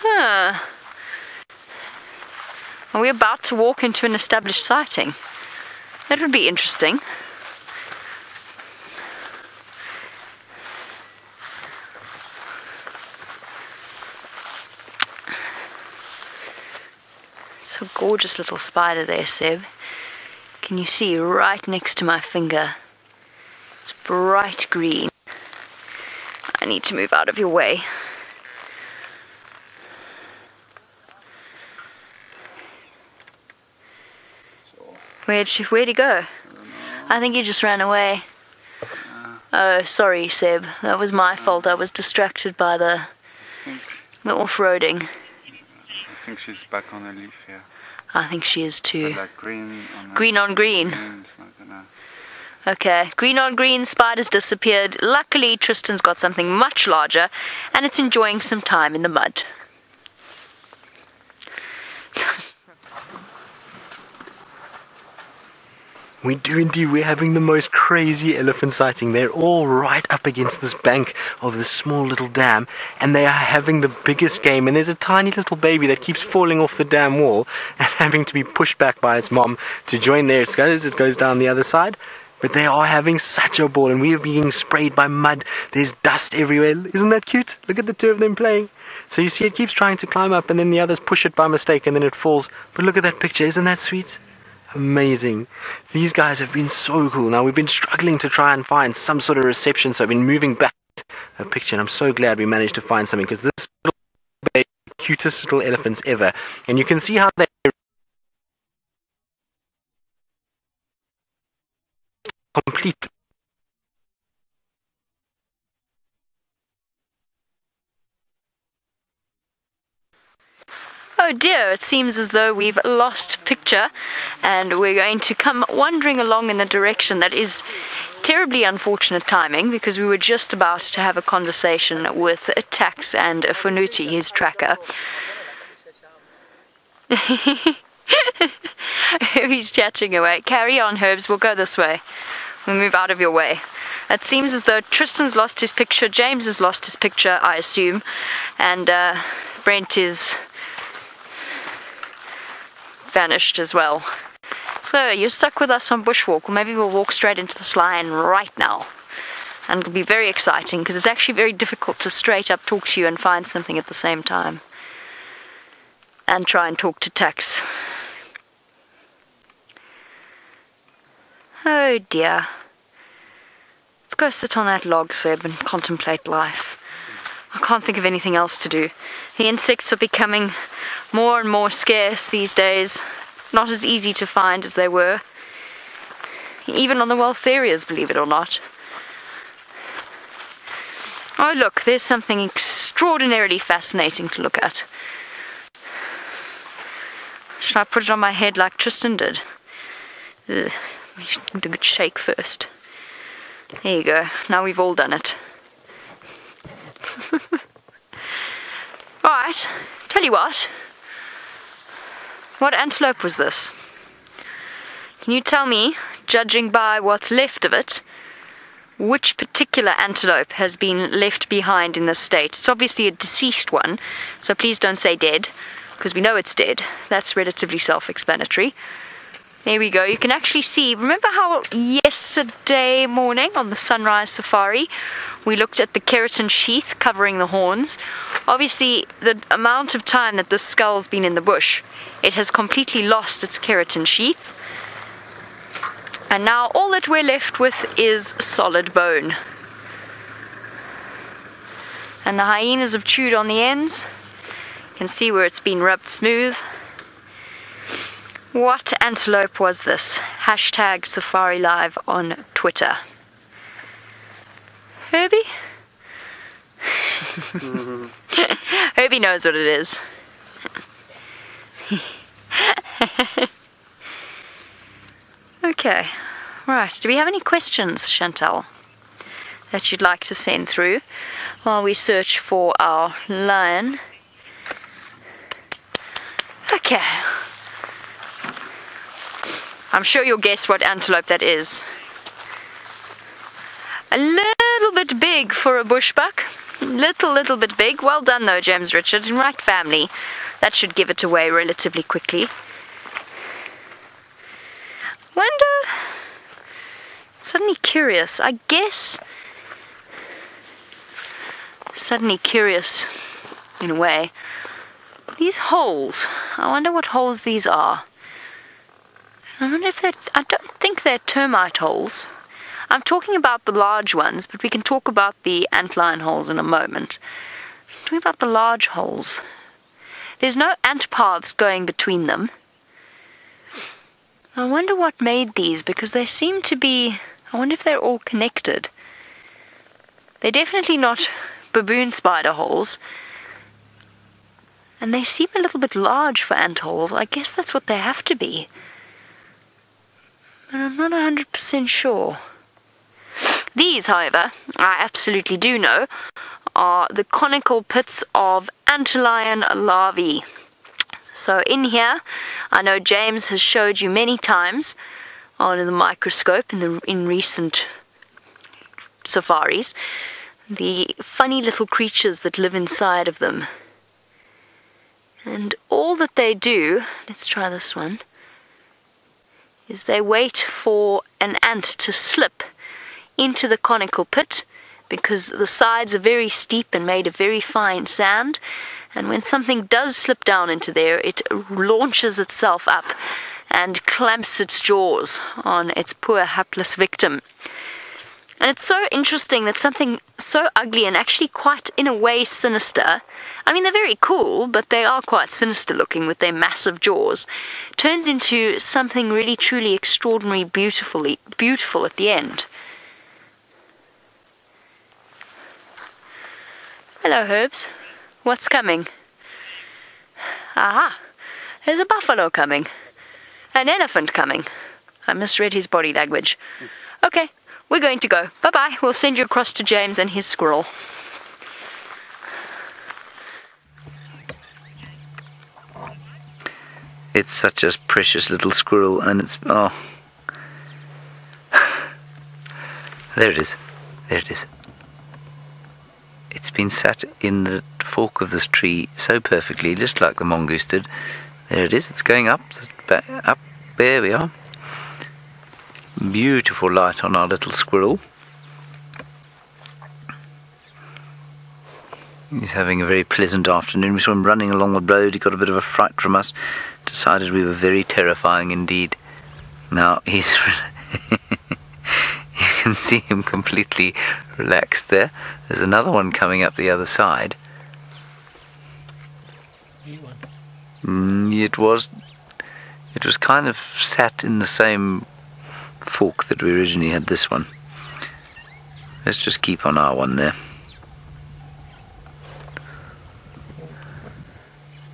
Huh. Are we about to walk into an established sighting? That would be interesting. It's a gorgeous little spider there, Seb. Can you see right next to my finger? It's bright green. I need to move out of your way. Where'd he go? I think he just ran away. Oh, sorry, Seb. That was my fault. I was distracted by the The off-roading.
I think she's back on a leaf here.
I think she is too.
But like green on
Green on green.
It's not gonna...
Okay, green on green, spider's disappeared. Luckily, Tristan's got something much larger, and it's enjoying some time in the mud.
We do indeed. We're having the most crazy elephant sighting. They're all right up against this bank of this small little dam, and they are having the biggest game. And there's a tiny little baby that keeps falling off the dam wall and having to be pushed back by its mom to join there. It goes down the other side. But they are having such a ball, and we are being sprayed by mud. There's dust everywhere. Isn't that cute? Look at the two of them playing. So you see it keeps trying to climb up, and then the others push it by mistake, and then it falls. But look at that picture. Isn't that sweet? Amazing. These guys have been so cool. Now we've been struggling to try and find some sort of reception, so I've been moving back a picture, and I'm so glad we managed to find something, because this little baby, cutest little elephants ever. And you can see how they're complete.
Oh dear, it seems as though we've lost picture, and we're going to come wandering along in the direction that is terribly unfortunate timing, because we were just about to have a conversation with Tax and Funuti, his tracker. He's chatting away. Carry on, Herbs, we'll go this way. We'll move out of your way. It seems as though Tristan's lost his picture, James has lost his picture, I assume, and Brent is vanished as well. So you're stuck with us on Bushwalk, or maybe we'll walk straight into this lion right now. And it'll be very exciting, because it's actually very difficult to straight up talk to you and find something at the same time. And try and talk to Tex. Oh dear. Let's go sit on that log, Seb, and contemplate life. I can't think of anything else to do. The insects are becoming more and more scarce these days. Not as easy to find as they were. Even on the WildEarthTVs, believe it or not. Oh look, there's something extraordinarily fascinating to look at. Should I put it on my head like Tristan did? Ugh. Do a good shake first. There you go. Now we've all done it. Alright, tell you what. What antelope was this? Can you tell me, judging by what's left of it, which particular antelope has been left behind in this state? It's obviously a deceased one, so please don't say dead, because we know it's dead. That's relatively self-explanatory. There we go. You can actually see, remember how yesterday morning on the sunrise safari we looked at the keratin sheath covering the horns? Obviously, the amount of time that this skull's been in the bush, it has completely lost its keratin sheath. And now all that we're left with is solid bone. And the hyenas have chewed on the ends. You can see where it's been rubbed smooth. What antelope was this? Hashtag Safari Live on Twitter. Herbie? Herbie knows what it is. Okay, right. Do we have any questions, Chantal, that you'd like to send through while we search for our lion? Okay. I'm sure you'll guess what antelope that is. A little bit big for a bushbuck. Little bit big. Well done though, James Richard. Right family. That should give it away relatively quickly. Wonder... Suddenly curious. I guess... Suddenly curious, in a way. These holes. I wonder what holes these are. I wonder if they're... I don't think they're termite holes. I'm talking about the large ones, but we can talk about the antlion holes in a moment. I'm talking about the large holes. There's no ant paths going between them. I wonder what made these, because they seem to be... I wonder if they're all connected. They're definitely not baboon spider holes. And they seem a little bit large for antholes. I guess that's what they have to be. But I'm not 100% sure. These, however, I absolutely do know, are the conical pits of antlion larvae. So in here, I know James has showed you many times under the microscope in recent safaris, the funny little creatures that live inside of them. And all that they do, let's try this one, is they wait for an ant to slip into the conical pit, because the sides are very steep and made of very fine sand, and when something does slip down into there, it launches itself up and clamps its jaws on its poor hapless victim. And it's so interesting that something so ugly and actually quite, in a way, sinister, I mean, they're very cool, but they are quite sinister looking with their massive jaws, turns into something really, truly extraordinary, beautiful at the end. Hello, Herbs. What's coming? Aha! There's a buffalo coming. An elephant coming. I misread his body language. Okay, we're going to go. Bye-bye. We'll send you across to James and his squirrel.
It's such a precious little squirrel, and it's... oh. There it is. There it is. It's been sat in the fork of this tree so perfectly, just like the mongoose did. There it is. It's going up. Up. There we are. Beautiful light on our little squirrel. He's having a very pleasant afternoon. We saw him running along the road. He got a bit of a fright from us. Decided we were very terrifying indeed. Now he's... you can see him completely relaxed there. There's another one coming up the other side. It was kind of sat in the same fork that we originally had this one. Let's just keep on our one there.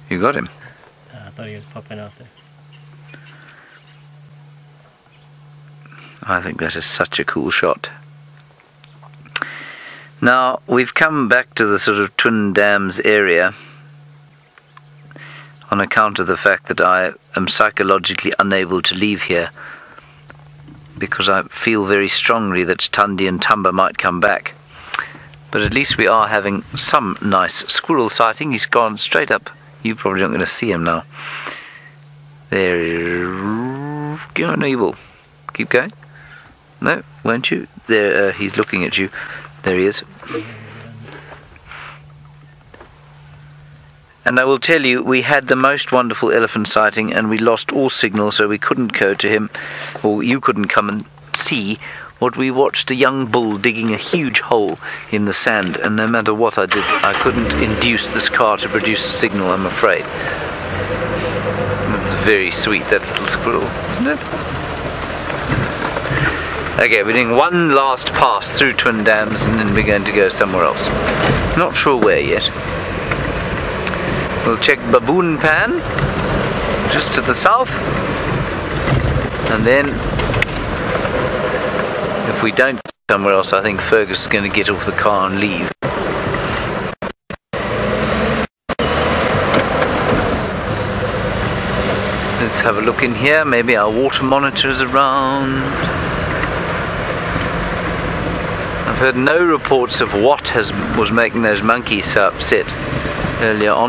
You got him?
I thought he was popping out there.
I think that is such a cool shot. Now, we've come back to the sort of Twin Dams area on account of the fact that I am psychologically unable to leave here, because I feel very strongly that Tundi and Tumba might come back. But at least we are having some nice squirrel sighting. He's gone straight up. You're probably not going to see him now. There. No, you will. Keep going. No, won't you? There, he's looking at you. There he is. And I will tell you, we had the most wonderful elephant sighting, and we lost all signal, so we couldn't go to him, or you couldn't come and see what we watched. A young bull digging a huge hole in the sand, and no matter what I did, I couldn't induce this car to produce a signal, I'm afraid. It's very sweet, that little squirrel, isn't it? Okay, we're doing one last pass through Twin Dams, and then we're going to go somewhere else. Not sure where yet. We'll check Baboon Pan, just to the south, and then if we don't go somewhere else, I think Fergus is going to get off the car and leave. Let's have a look in here. Maybe our water monitor is around. I've heard no reports of what was making those monkeys so upset earlier on.